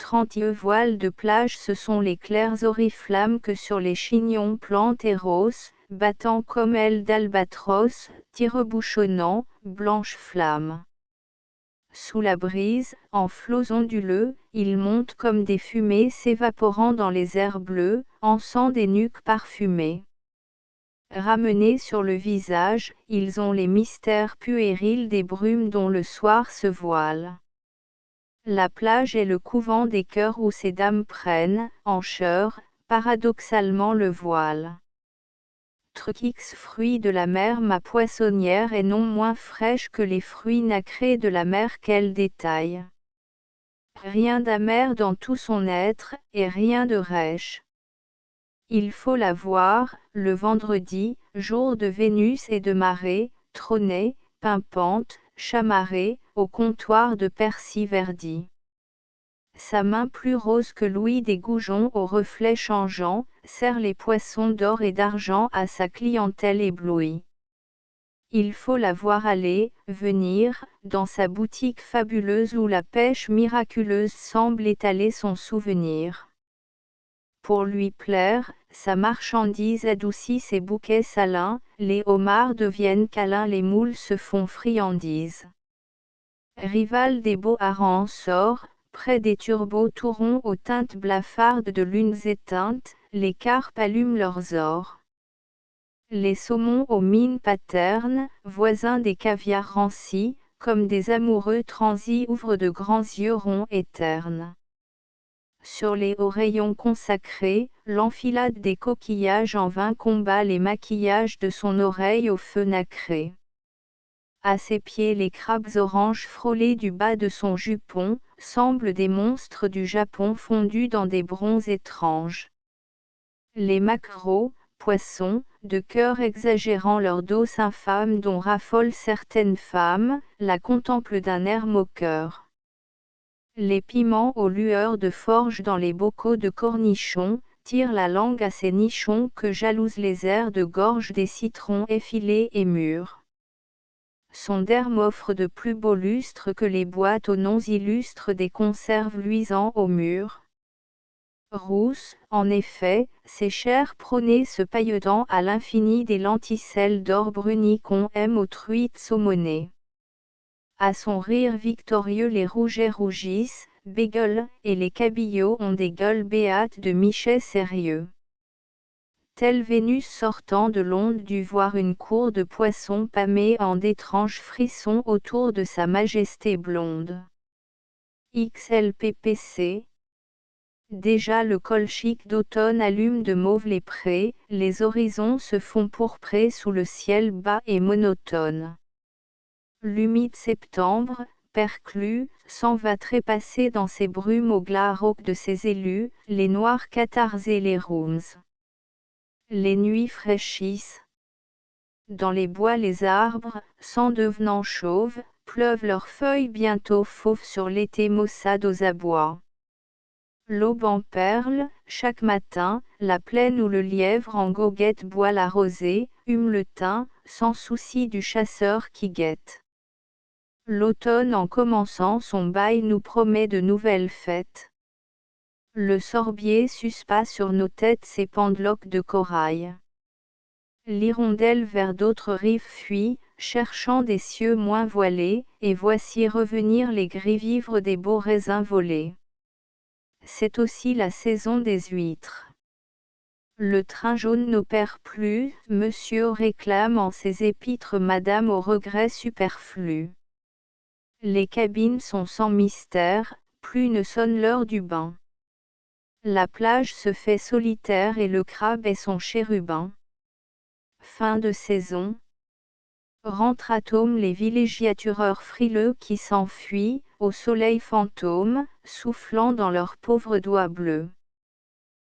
30 voiles de plage, ce sont les clairs oriflammes que sur les chignons plantent et rosses, battant comme ailes d'albatros, tire-bouchonnant, blanches flammes. Sous la brise, en flots onduleux, ils montent comme des fumées s'évaporant dans les airs bleus, encens des nuques parfumées. Ramenés sur le visage, ils ont les mystères puérils des brumes dont le soir se voile. La plage est le couvent des cœurs où ces dames prennent, en chœur, paradoxalement le voile. Truquix fruit de la mer, ma poissonnière est non moins fraîche que les fruits nacrés de la mer qu'elle détaille. Rien d'amer dans tout son être, et rien de rêche. Il faut la voir, le vendredi, jour de Vénus et de marée, trôner, pimpante, chamarrée, au comptoir de Percy Verdi. Sa main plus rose que Louis des Goujon aux reflets changeants, sert les poissons d'or et d'argent à sa clientèle éblouie. Il faut la voir aller, venir, dans sa boutique fabuleuse où la pêche miraculeuse semble étaler son souvenir. Pour lui plaire, sa marchandise adoucit ses bouquets salins, les homards deviennent câlins, les moules se font friandises. Rival des beaux harengs sort, près des turbots tourons aux teintes blafardes de lunes éteintes, les carpes allument leurs ors. Les saumons aux mines paternes, voisins des caviars rancis, comme des amoureux transis ouvrent de grands yeux ronds et ternes. Sur les hauts rayons consacrés, l'enfilade des coquillages en vain combat les maquillages de son oreille au feu nacré. À ses pieds les crabes oranges frôlés du bas de son jupon, semblent des monstres du Japon fondus dans des bronzes étranges. Les maquereaux, poissons, de cœur exagérant leur dose infâme dont raffolent certaines femmes, la contemplent d'un air moqueur. Les piments aux lueurs de forge dans les bocaux de cornichons, tirent la langue à ces nichons que jalousent les airs de gorge des citrons effilés et mûrs. Son derme offre de plus beaux lustres que les boîtes aux noms illustres des conserves luisant au mur. Rousses, en effet, ces chairs prônées se pailledant à l'infini des lenticelles d'or bruni qu'on aime aux truites saumonnées. À son rire victorieux les rougets rougissent, bégueulent, et les cabillots ont des gueules béates de michets sérieux. Tel Vénus sortant de l'onde dut voir une cour de poissons pâmés en d'étranges frissons autour de sa majesté blonde. XLPPC. Déjà le colchique d'automne allume de mauve les prés, les horizons se font pourprés sous le ciel bas et monotone. L'humide septembre, perclus, s'en va trépasser dans ses brumes au glas rauque de ses élus, les noirs cathars et les rooms. Les nuits fraîchissent. Dans les bois les arbres, s'en devenant chauves, pleuvent leurs feuilles bientôt fauves sur l'été maussade aux abois. L'aube en perle, chaque matin, la plaine où le lièvre en goguette boit la rosée, hume le thym, sans souci du chasseur qui guette. L'automne en commençant son bail nous promet de nouvelles fêtes. Le sorbier suspend sur nos têtes ses pendeloques de corail. L'hirondelle vers d'autres rives fuit, cherchant des cieux moins voilés, et voici revenir les gris-vivres des beaux raisins volés. C'est aussi la saison des huîtres. Le train jaune n'opère plus, monsieur réclame en ses épîtres madame au regret superflu. Les cabines sont sans mystère, plus ne sonne l'heure du bain. La plage se fait solitaire et le crabe est son chérubin. Fin de saison. Rentrent atomes les villégiatureurs frileux qui s'enfuient, au soleil fantôme, soufflant dans leurs pauvres doigts bleus.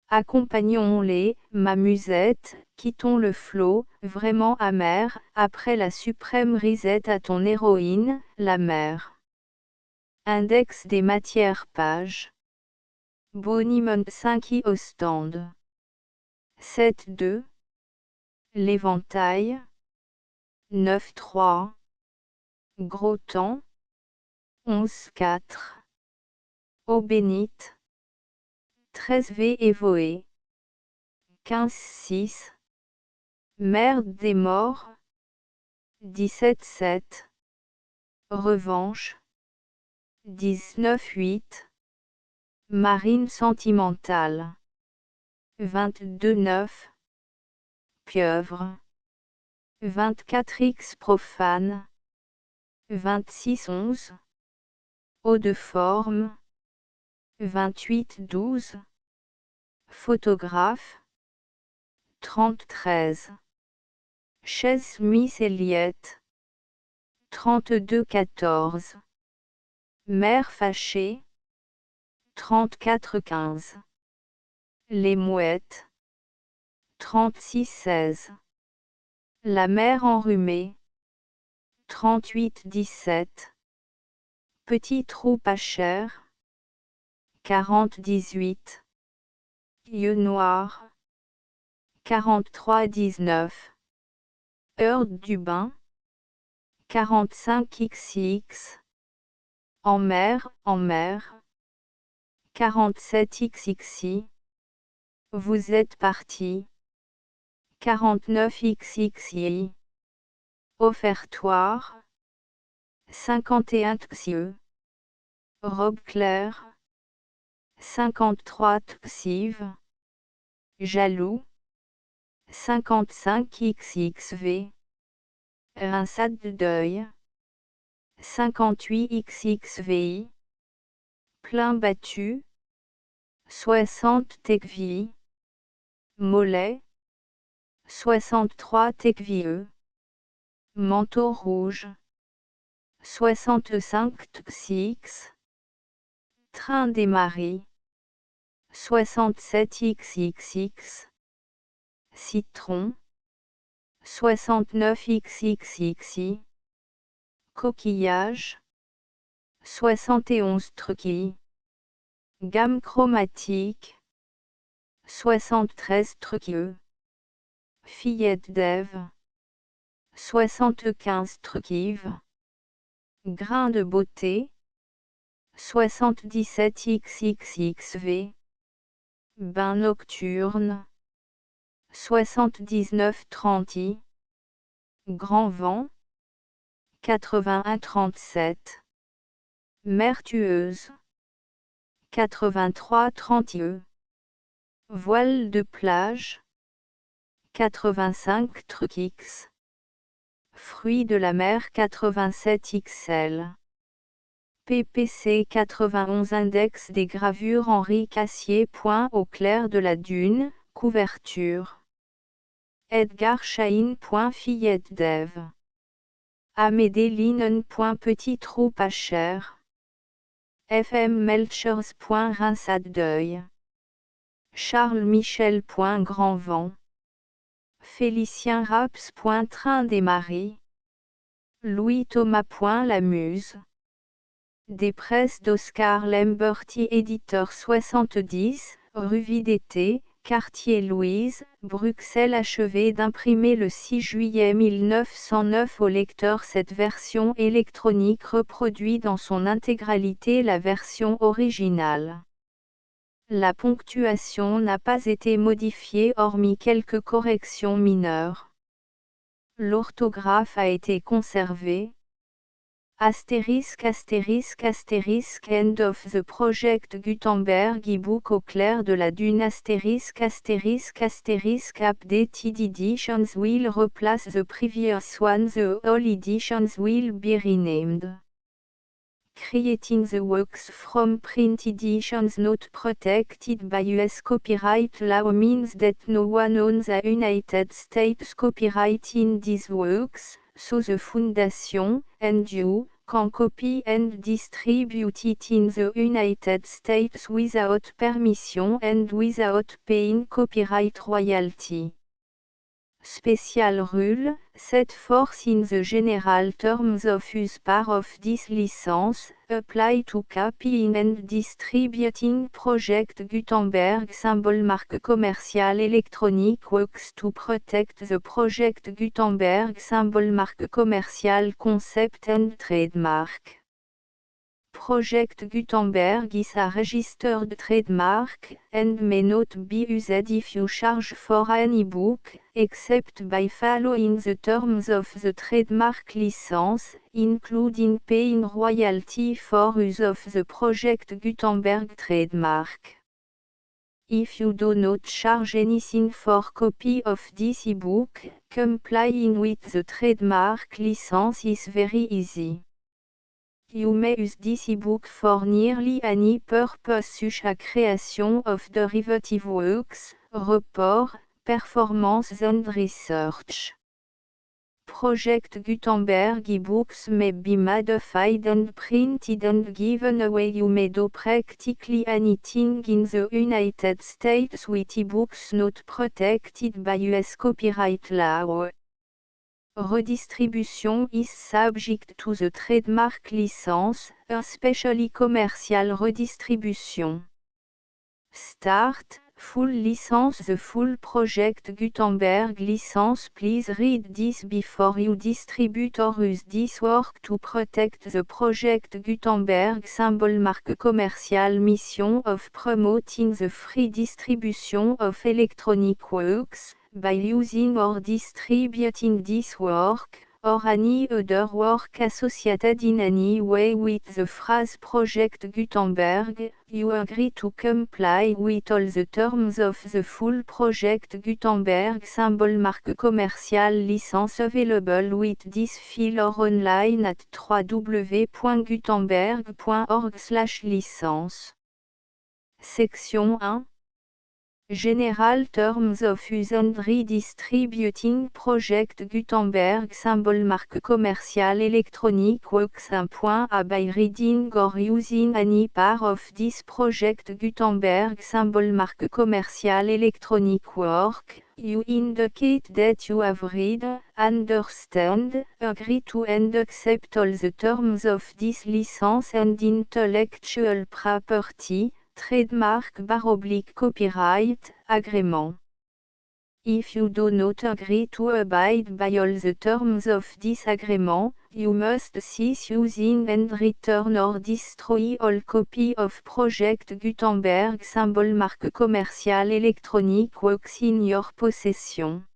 Accompagnons-les, ma musette, quittons le flot, vraiment amer, après la suprême risette à ton héroïne, la mer. Index des matières page. Bonimum 5 Ostende. 7-2. L'éventail. 9-3. Gros temps. 11-4. Eau bénite. 13V Évoé. 15-6. Mère des morts. 17-7. Revanche. 19-8. Marine sentimentale. 22-9. Pieuvre. 24X profane. 26-11. Eau de forme. 28-12. Photographe. 30-13. Chaise Miss Elliott. 32-14. Mère fâchée. 34-15. Les mouettes. 36-16. La mère enrhumée. 38-17. Petit trou pas cher. 40-18. Yeux noirs. 43-19. Heure du bain. 45XX. En mer. 47XXI. Vous êtes parti. 49XXI. Offertoire. 51 Xieux. Robe claire. 53 Xiv. Jaloux. 55XXV. Rinçade de deuil. 58XXVI. Plein battu. 60 TKVI. Mollet. 63 TKVE. Manteau rouge. 65 TX. Train des maris. 67XXX. Citron. 69XXXI. Coquillage. 71 truquilles. Gamme chromatique. 73 truqueux. Fillette d'Ève. 75 truquives. Grain de beauté. 77XXXV. Bain nocturne. 79-30i. Grand vent. 81-37. Mer tueuse. 83-30e. Voile de plage. 85 trucx. Fruits de la mer 87 XL. PPC 91 Index des gravures Henri Cassier. Au clair de la dune, couverture. Edgar Chahine. Fillette d'Ève. Amédée Linen. Petit trou pas cher. FM Melchers. Rinçade d'œil. Charles Michel. Grand vent. Félicien Raps. Train des maris. Louis Thomas. La muse. Des presses d'Oscar Lemberti. Éditeur 70, rue Vidété, quartier Louise, Bruxelles. Achevé d'imprimer le 6 juillet 1909 au lecteur. Cette version électronique reproduit dans son intégralité la version originale. La ponctuation n'a pas été modifiée hormis quelques corrections mineures. L'orthographe a été conservée. Astérisque astérisque astérisque End of the Project Gutenberg ebook au clair de la dune astérisque astérisque astérisque Updated editions will replace the previous one. The all editions will be renamed. Creating the works from print editions not protected by US copyright law means that no one owns a United States copyright in these works, so the Foundation, and you, can copy and distribute it in the United States without permission and without paying copyright royalty. Special rule, set forth in the general terms of use part of this license, apply to copying and distributing Project Gutenberg symbol marque commercial electronic works to protect the Project Gutenberg symbol marque commercial concept and trademark. Project Gutenberg is a registered trademark, and may not be used if you charge for an ebook, except by following the terms of the trademark license, including paying royalty for use of the Project Gutenberg trademark. If you do not charge anything for copy of this ebook, complying with the trademark license is very easy. You may use this ebook for nearly any purpose such as creation of derivative works, report, performance and research. Project Gutenberg ebooks may be modified and printed and given away. You may do practically anything in the United States with ebooks not protected by US copyright law. Redistribution is subject to the trademark license, especially commercial redistribution. Start, full license. The full Project Gutenberg license. Please read this before you distribute or use this work to protect the Project Gutenberg symbol marque commercial. Mission of promoting the free distribution of electronic works. By using or distributing this work, or any other work associated in any way with the phrase Project Gutenberg, you agree to comply with all the terms of the full Project Gutenberg symbol marque commerciale licence available with this file or online at www.gutenberg.org/licence. Section 1. General Terms of Use and Redistributing Project Gutenberg symbol marque commerciale electronic works. By reading or using any part of this Project Gutenberg symbol marque commerciale electronic work, you indicate that you have read, understand, agree to and accept all the terms of this license and intellectual property, trademark / copyright, agreement. If you do not agree to abide by all the terms of this agreement, you must cease using and return or destroy all copy of Project Gutenberg symbol marque commerciale electronic works in your possession.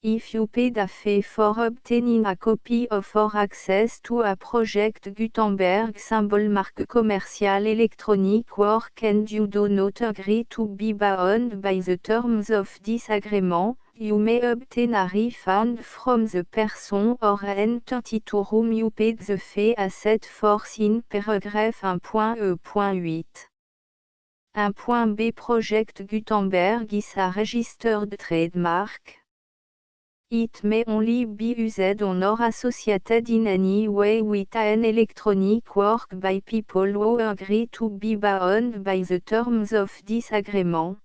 If you paid a fee for obtaining a copy of or access to a Project Gutenberg symbol marque commerciale electronic work and you do not agree to be bound by the terms of this agreement, you may obtain a refund from the person or entity to whom you paid the fee as set forth in paragraph 1.e.8. 1.b Project Gutenberg is a registered trademark. It may only be used on or associated in any way with an electronic work by people who agree to be bound by the terms of this agreement.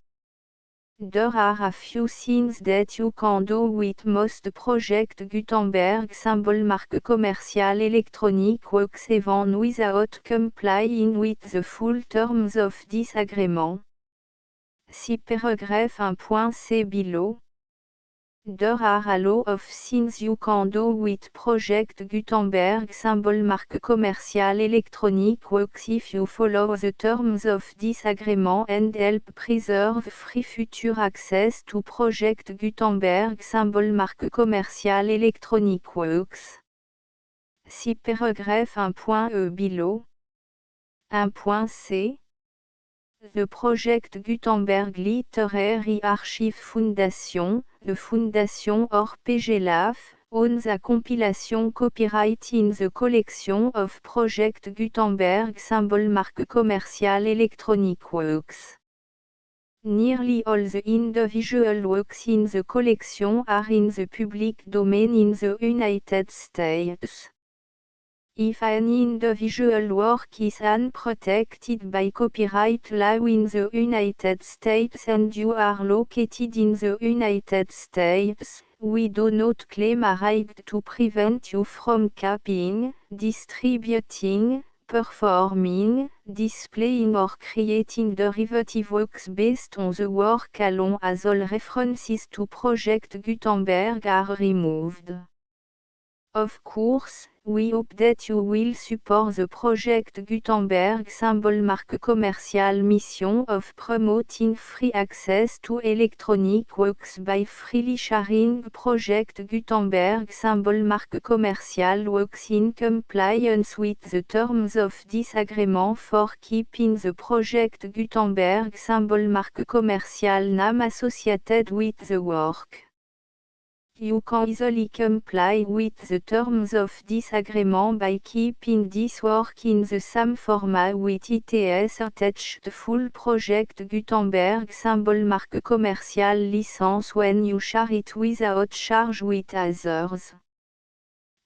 There are a few things that you can do with most Project Gutenberg symbol marque commerciale electronic works even without complying with the full terms of this agreement. See paragraph 1.c below. There are a lot of things you can do with Project Gutenberg symbol marque commerciale electronic works if you follow the terms of this agreement and help preserve free future access to Project Gutenberg symbol marque commerciale electronic works. See paragraph 1.e below. 1.c. The Project Gutenberg Literary Archive Foundation, the Foundation or PGLAF, owns a compilation copyright in the collection of Project Gutenberg symbol marque commerciale electronic works. Nearly all the individual works in the collection are in the public domain in the United States. If an individual work is unprotected by copyright law in the United States and you are located in the United States, we do not claim a right to prevent you from copying, distributing, performing, displaying or creating derivative works based on the work alone as all references to Project Gutenberg are removed. Of course, we hope that you will support the Project Gutenberg symbol marque commerciale mission of promoting free access to electronic works by freely sharing Project Gutenberg symbol marque commerciale works in compliance with the terms of this agreement for keeping the Project Gutenberg symbol marque commerciale name associated with the work. You can easily comply with the terms of this agreement by keeping this work in the same format with its attached full Project Gutenberg symbol marque commerciale license when you share it without charge with others.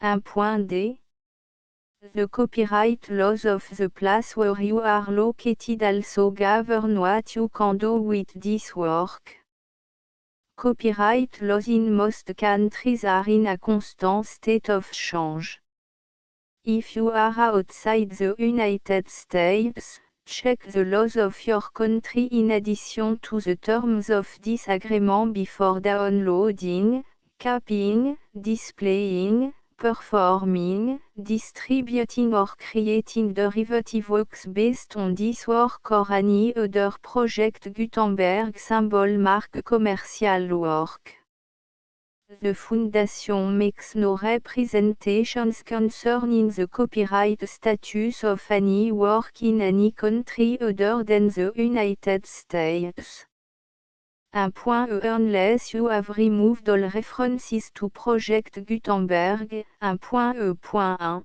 1.d. The copyright laws of the place where you are located also govern what you can do with this work. Copyright laws in most countries are in a constant state of change. If you are outside the United States, check the laws of your country in addition to the terms of this agreement before downloading, copying, displaying, performing, distributing or creating derivative works based on this work or any other Project Gutenberg symbol marque commercial work. The Foundation makes no representations concerning the copyright status of any work in any country other than the United States. Unless you have removed all references to Project Gutenberg. 1.1.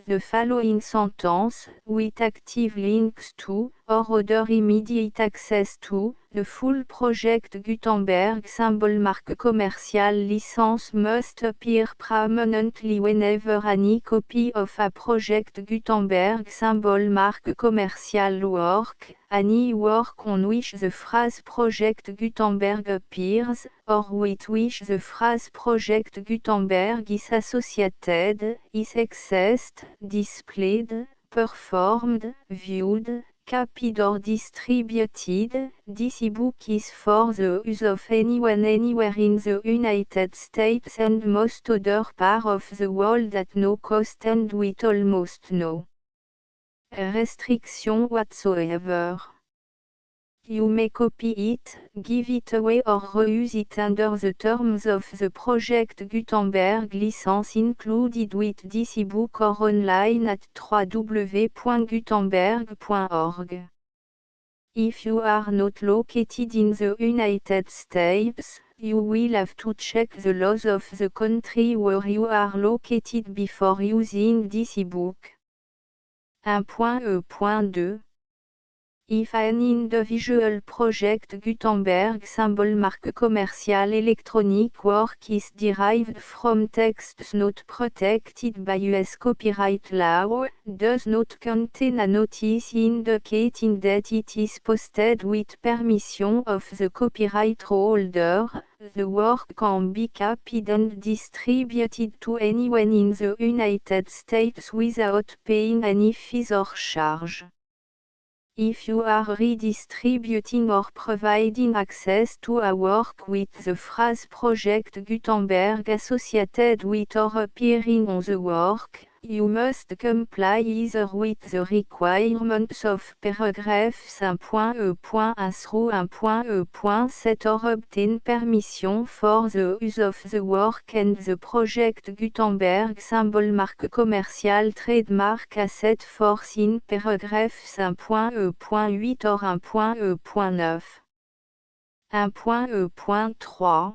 The following sentence, with active links to, or other immediate access to, the full Project Gutenberg symbol marque commercial license must appear prominently whenever any copy of a Project Gutenberg symbol marque commercial work, any work on which the phrase Project Gutenberg appears, or with which the phrase Project Gutenberg is associated, is accessed, displayed, performed, viewed, copied or distributed. This ebook is for the use of anyone anywhere in the United States and most other parts of the world at no cost and with almost no restriction whatsoever. You may copy it, give it away or reuse it under the terms of the Project Gutenberg license included with this ebook or online at www.gutenberg.org. If you are not located in the United States, you will have to check the laws of the country where you are located before using this ebook. 1.2. If an individual Project Gutenberg symbol marque commercial electronic work is derived from texts not protected by US copyright law, does not contain a notice indicating that it is posted with permission of the copyright holder, the work can be copied and distributed to anyone in the United States without paying any fees or charge. If you are redistributing or providing access to a work with the phrase Project Gutenberg associated with or appearing on the work, you must comply either with the requirements of paragraphs 1.1 through 1.7 or obtain permission for the use of the work and the Project Gutenberg symbol marque commercial trademark as set forth in paragraphs 1.8 or 1.9. 1.3.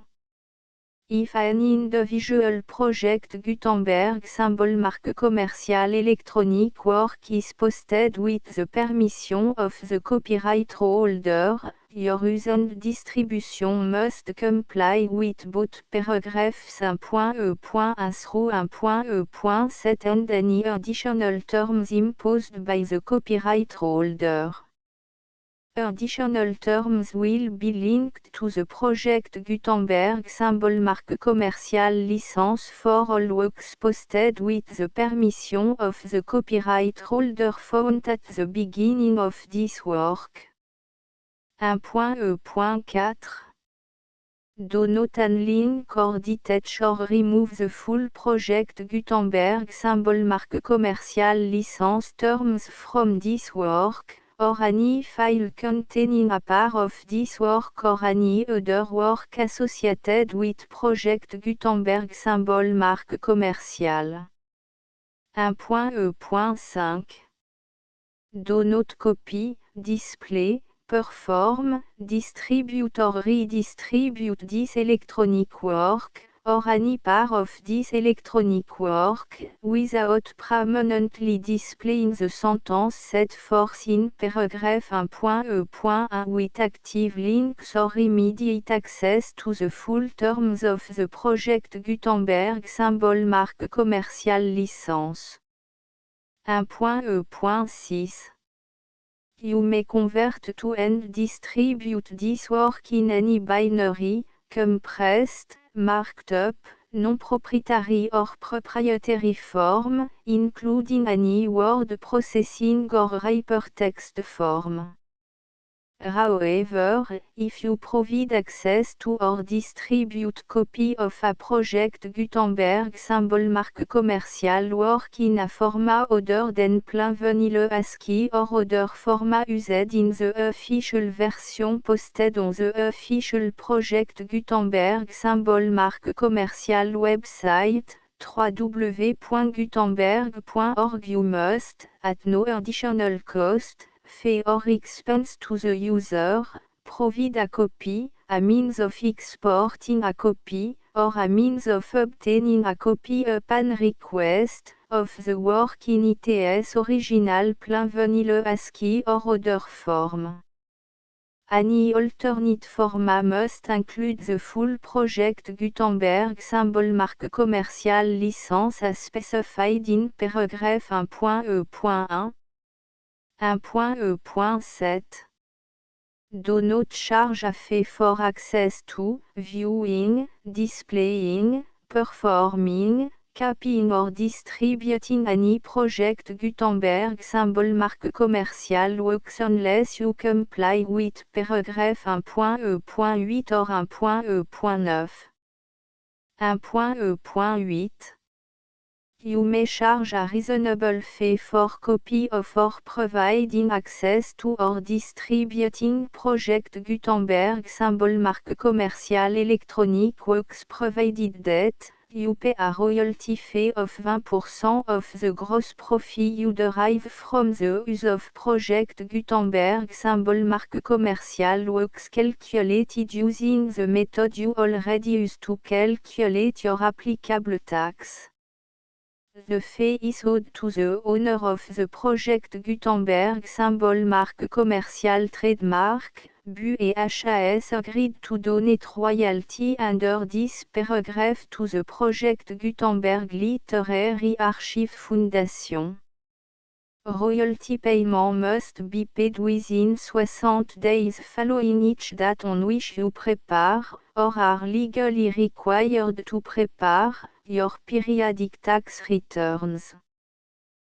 If an individual Project Gutenberg symbol marque commercial electronic work is posted with the permission of the copyright holder, your use and distribution must comply with both paragraphs 1.1 through 1.7 and any additional terms imposed by the copyright holder. Additional terms will be linked to the Project Gutenberg symbol marque commercial license for all works posted with the permission of the copyright holder found at the beginning of this work. 1.4. Do not unlink or detach or remove the full Project Gutenberg symbol marque commercial license terms from this work, or any file containing a part of this work or any other work associated with Project Gutenberg symbol marque commercial. 1.5. Do not copy, display, perform, distribute or redistribute this electronic work, or any part of this electronic work, without permanently displaying the sentence set forth in paragraph 1.1 with active links or immediate access to the full terms of the Project Gutenberg symbol marque commercial license. 1.6. You may convert to and distribute this work in any binary, compressed, marked up, non-proprietary or proprietary form, including any word processing or hypertext form. However, if you provide access to or distribute copy of a project Gutenberg symbol marque commercial work in a format other than plain vanilla ASCII or other format used in the official version posted on the official project Gutenberg symbol marque commercial website, www.gutenberg.org, you must, at no additional cost, fee or expense to the user, provide a copy, a means of exporting a copy, or a means of obtaining a copy upon request, of the work in its original plain vanilla ASCII or other form. Any alternate format must include the full project Gutenberg symbol marque commercial licence as specified in paragraph 1.e.1. 1.e.7. Do not charge a fee for access to, viewing, displaying, performing, copying or distributing any project Gutenberg symbol marque commercial works unless you comply with paragraph 1.e.8 or 1.e.9. 1.e.8. You may charge a reasonable fee for copy of or providing access to or distributing project Gutenberg symbol marque commercial electronic works provided that you pay a royalty fee of 20% of the gross profit you derive from the use of project Gutenberg symbol marque commercial works calculated using the method you already use to calculate your applicable tax. The fee is owed to the owner of the project Gutenberg symbol marque commercial trademark, BU et HAS agreed to donate royalty under this paragraph to the project Gutenberg Literary Archive Foundation. Royalty payment must be paid within 60 days following each date on which you prepare, or are legally required to prepare, your periodic tax returns.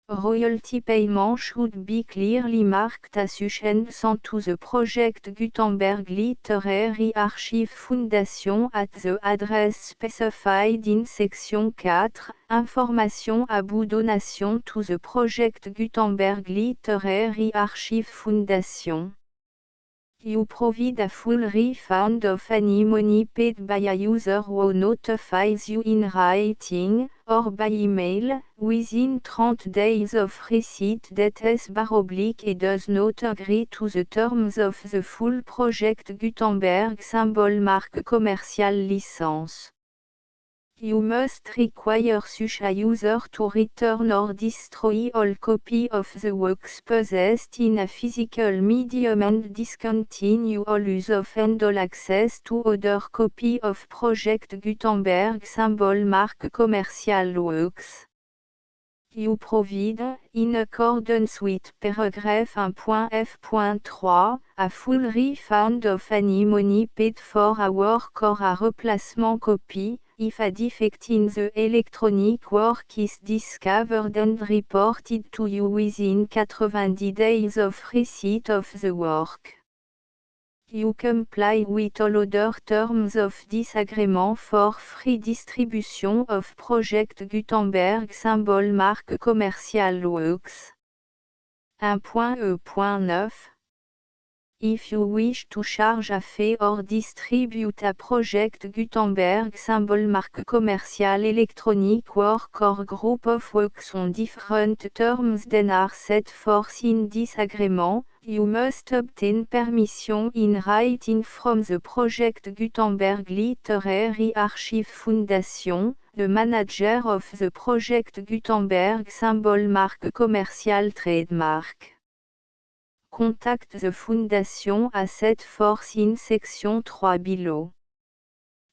Royalty payment should be clearly marked association to the project Gutenberg Literary Archive Foundation at the address specified in section 4, Information about donation to the project Gutenberg Literary Archive Foundation. You provide a full refund of any money paid by a user who notifies you in writing, or by email, within 30 days of receipt that et does not agree to the terms of the full project Gutenberg symbol marque commercial license. You must require such a user to return or destroy all copy of the works possessed in a physical medium and discontinue all use of and all access to other copy of project Gutenberg symbol marque commercial works. You provide, in accordance with paragraph 1.f.3, a full refund of any money paid for a work or a replacement copy, if a defect in the electronic work is discovered and reported to you within 90 days of receipt of the work. You comply with all other terms of this agreement for free distribution of project Gutenberg symbol marque commercial works. 1.e.9. If you wish to charge a fee or distribute a project Gutenberg symbol marque commercial electronic work or group of works on different terms than are set forth in this agreement, you must obtain permission in writing from the project Gutenberg Literary Archive Foundation, the manager of the project Gutenberg symbol marque commercial trademark. Contact the Foundation à set forth in section 3 below.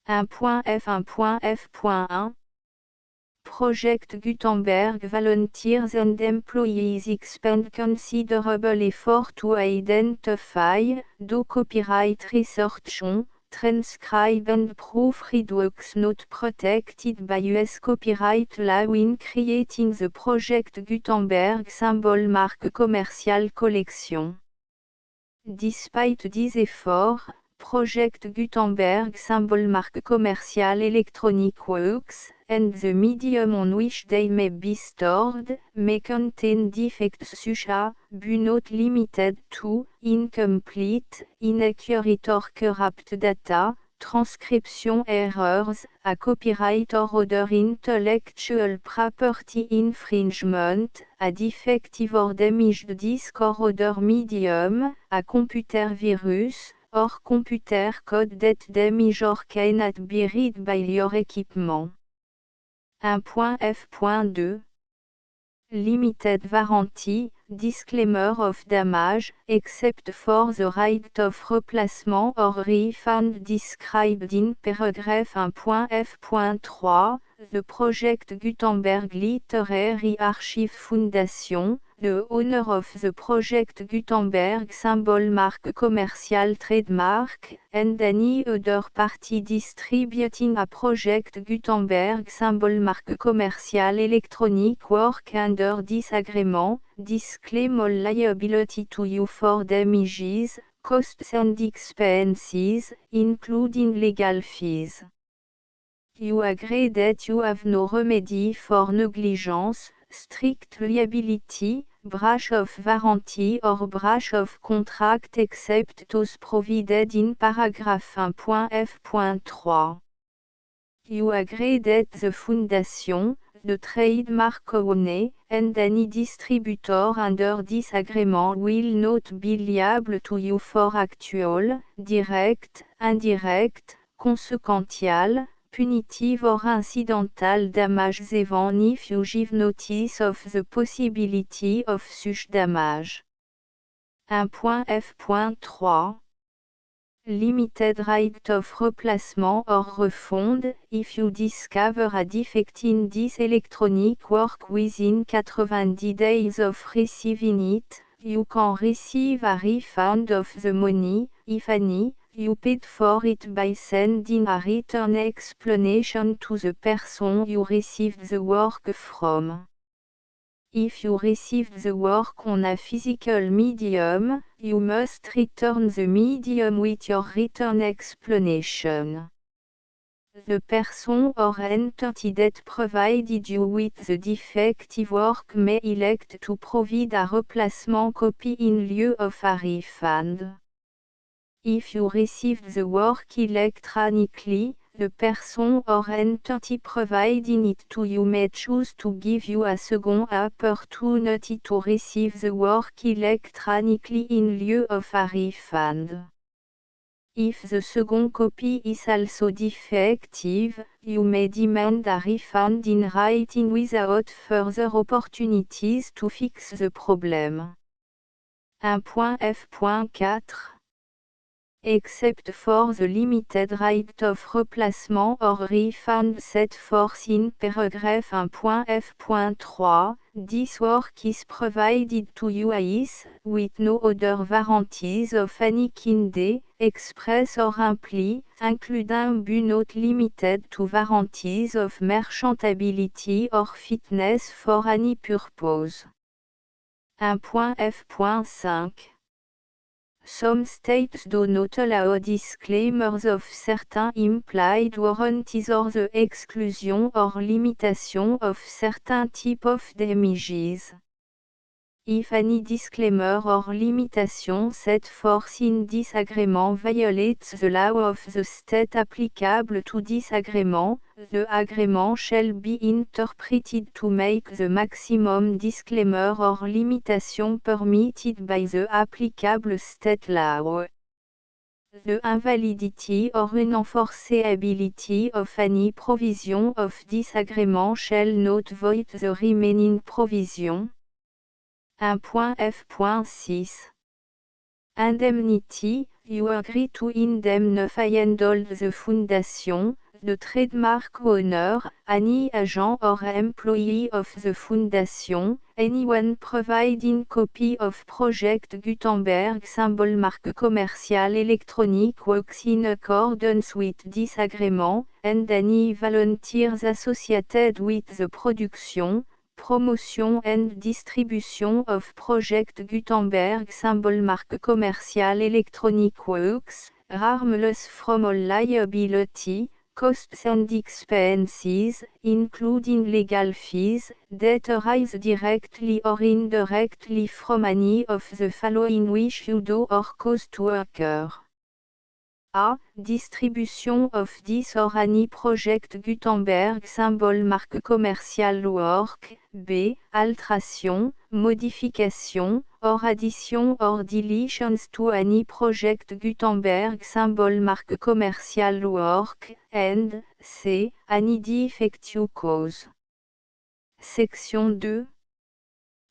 1.f1.f.1 Project Gutenberg volunteers and employees expend considerable effort to identify, do copyright research on, transcribe and proofread works not protected by US copyright law in creating the project Gutenberg symbol marque commercial collection. despite these efforts, Project Gutenberg symbol marque commercial Electronic Works, and the medium on which they may be stored, may contain defects such as, but not limited to, incomplete, inaccurate or corrupt data, transcription errors, a copyright or other intellectual property infringement, a defective or damaged disk or other medium, a computer virus, or computer code that damage or cannot be read by your equipment. 1.f.2 Limited warranty, disclaimer of damage, except for the right of replacement or refund described in paragraph 1.f.3, the Project Gutenberg Literary Archive Foundation, the owner of the Project Gutenberg symbol marque commercial trademark, and any other party distributing a Project Gutenberg symbol marque commercial electronic work under this agreement, disclaim all liability to you for damages, costs and expenses, including legal fees. You agree that you have no remedy for negligence, strict liability, breach of warranty or breach of contract except those provided in paragraph 1.f.3. You agree that the Foundation, the trademark owner, and any distributor under this agreement will not be liable to you for actual, direct, indirect, consequential, punitive or incidental damages even if you give notice of the possibility of such damage. 1.f.3 Limited right of replacement or refund, if you discover a defect in this electronic work within 90 days of receiving it, you can receive a refund of the money, if any, you paid for it by sending a written explanation to the person you received the work from. If you received the work on a physical medium, you must return the medium with your written explanation. The person or entity that provided you with the defective work may elect to provide a replacement copy in lieu of a refund. If you received the work electronically, the person or entity providing it to you may choose to give you a second opportunity to receive the work electronically in lieu of a refund. If the second copy is also defective, you may demand a refund in writing without further opportunities to fix the problem. 1.f.4 Except for the limited right of replacement or refund set forth in paragraph 1.f.3, this work is provided to you as, with no other warranties of any kind, express or implied, including but not limited to warranties of merchantability or fitness for any purpose. 1.f.5 Some states do not allow disclaimers of certain implied warranties or the exclusion or limitation of certain type of damages. If any disclaimer or limitation set forth in this agreement violates the law of the state applicable to this agreement, the agreement shall be interpreted to make the maximum disclaimer or limitation permitted by the applicable state law. The invalidity or unenforceability of any provision of this agreement shall not void the remaining provision. 1.f.6 Indemnity, you agree to indemnify and hold the Foundation, the trademark owner, any agent or employee of the Foundation, anyone providing copy of Project Gutenberg symbol marque commercial electronic works in accordance with this agreement, and any volunteers associated with the production, Promotion and distribution of Project Gutenberg symbol marque commerciale Electronic Works, harmless from all liability, costs and expenses, including legal fees, that arise directly or indirectly from any of the following which you do or cause to occur. A. Distribution of this or any Project Gutenberg symbol marque commerciale work. B. Alteration, modification, or addition or deletions to any Project Gutenberg symbol marque commerciale work. And C. Any defective cause. Section 2.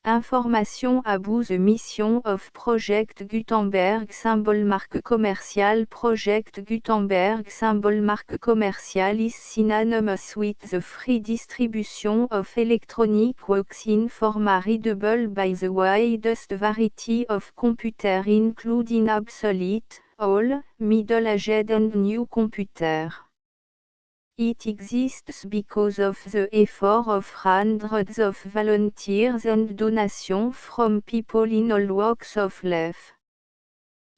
Information about the mission of Project Gutenberg symbol marque commerciale Project Gutenberg symbol marque commerciale is synonymous with the free distribution of electronic works in format readable by the widest variety of computers including obsolete, old, middle-aged and new computers. It exists because of the effort of hundreds of volunteers and donations from people in all walks of life.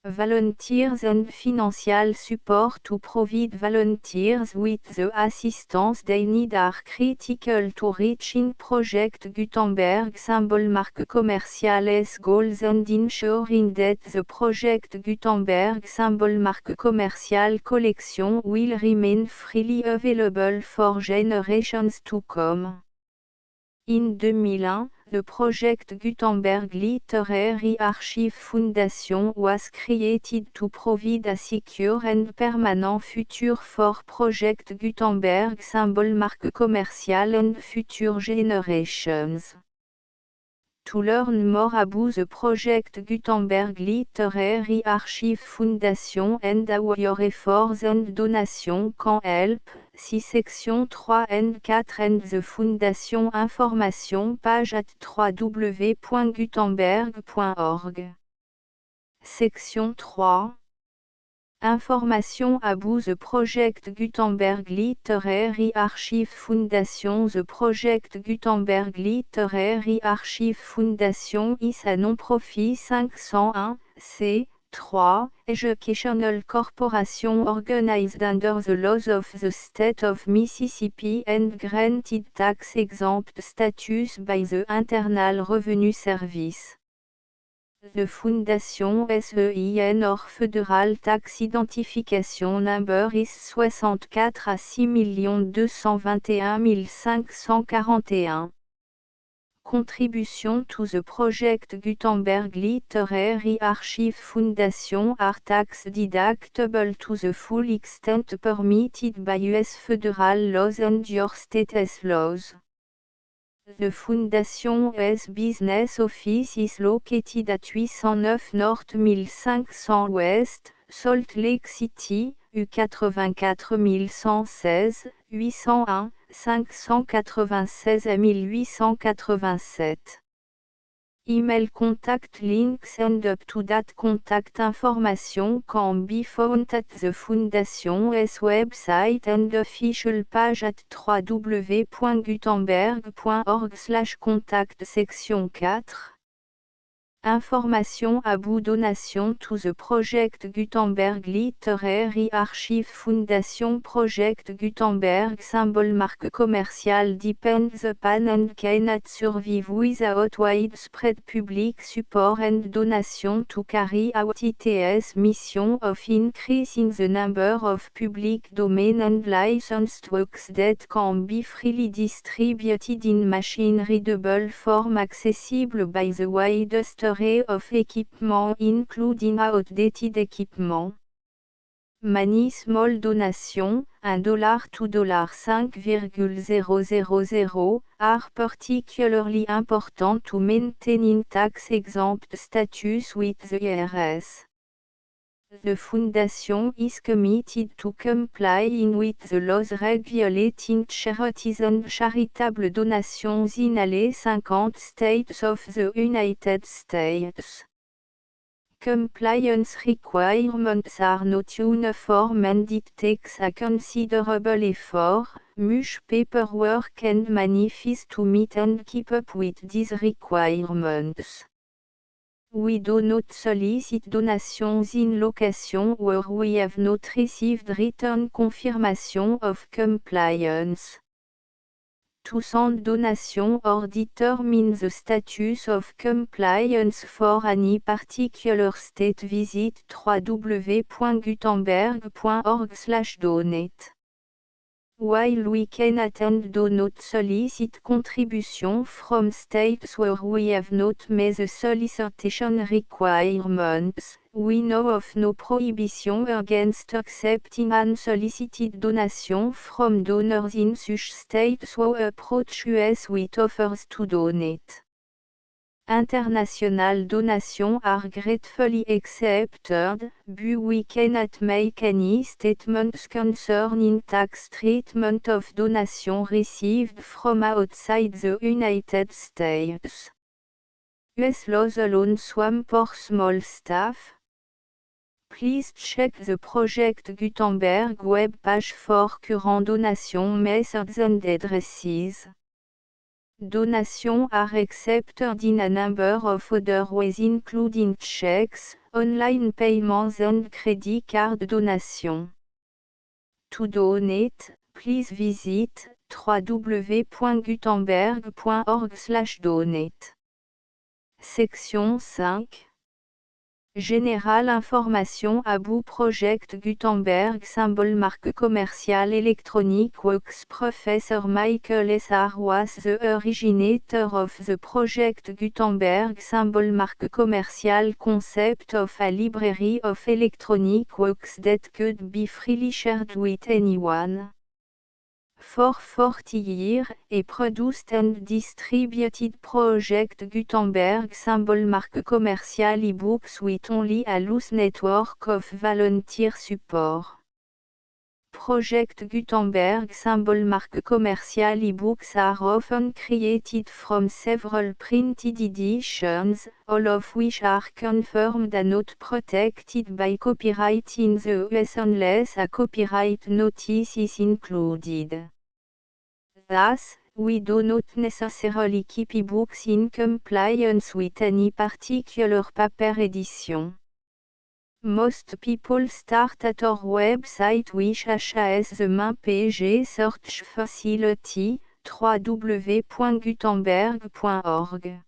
Volunteers and financial support to provide volunteers with the assistance they need are critical to reaching Project Gutenberg symbol marque commerciale's goals and ensuring that the Project Gutenberg symbol marque commerciale collection will remain freely available for generations to come. In 2001, the Project Gutenberg Literary Archive Foundation was created to provide a secure and permanent future for Project Gutenberg symbol marque commerciale and future generations. To learn more about the Project Gutenberg Literary Archive Foundation and how your efforts and donations can help, see section 3 and 4 and the Foundation information page at www.gutenberg.org. Section 3. Information about the Project Gutenberg Literary Archive Foundation. The Project Gutenberg Literary Archive Foundation is a non-profit 501, c3, educational corporation organized under the laws of the state of Mississippi and granted tax-exempt status by the Internal Revenue Service. The Foundation SEIN or Federal Tax Identification Number is 64 à 6 221 541. Contribution to the Project Gutenberg Literary Archive Foundation are tax deductible to the full extent permitted by U.S. federal laws and your state's laws. The Foundation's business office is located at 809 North 1500 West, Salt Lake City, U84116, 801, 596 à 1887. Email contact links and up-to-date contact information can be found at the Foundation's website and official page at www.gutenberg.org/contact. Section 4. Information about donation to the Project Gutenberg Literary Archive Foundation. Project Gutenberg symbol marque commerciale depends upon and cannot survive without widespread public support and donation to carry out its mission of increasing the number of public domain and licensed works that can be freely distributed in machine-readable form accessible by the widest array of equipment including outdated equipment. Many small donations, $1 to $5,000, are particularly important to maintaining tax-exempt status with the IRS. The Foundation is committed to complying with the laws regulating charities and charitable donations in all 50 states of the United States. Compliance requirements are not uniform and it takes a considerable effort, much paperwork and money fees to meet and keep up with these requirements. We do not solicit donations in location where we have not received written confirmation of compliance. To send donation or determine the status of compliance for any particular state, visit www.gutenberg.org/donate. While we cannot and do not solicit contribution from states where we have not met the solicitation requirements, we know of no prohibition against accepting unsolicited donation from donors in such states who approach us with offers to donate. International donations are gratefully accepted, but we cannot make any statements concerning tax treatment of donations received from outside the United States. US laws alone swam for small staff. Please check the Project Gutenberg web page for current donation methods and addresses. Donations are accepted in a number of other ways, including checks, online payments and credit card donations. To donate, please visit www.gutenberg.org/donate. Section 5. Général information about Project Gutenberg symbol marque commerciale électronique works. Professor Michael S. R. was the originator of the Project Gutenberg symbol marque commerciale concept of a library of electronic works that could be freely shared with anyone. For 40 years, he produced and distributed Project Gutenberg symbol marque commerciale ebooks with only a loose network of volunteer support. Project Gutenberg symbol marque commerciale ebooks are often created from several printed editions, all of which are confirmed and not protected by copyright in the US unless a copyright notice is included. Thus, we do not necessarily keep ebooks in compliance with any particular paper edition. Most people start at our website, which has the main page search facility, www.gutenberg.org.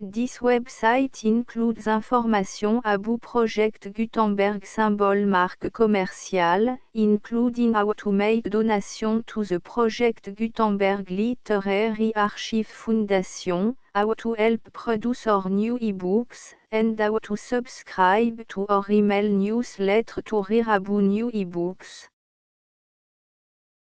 This website includes information about Project Gutenberg symbol marque commerciale, including how to make donation to the Project Gutenberg Literary Archive Foundation, how to help produce our new ebooks, and how to subscribe to our email newsletter to read about new ebooks.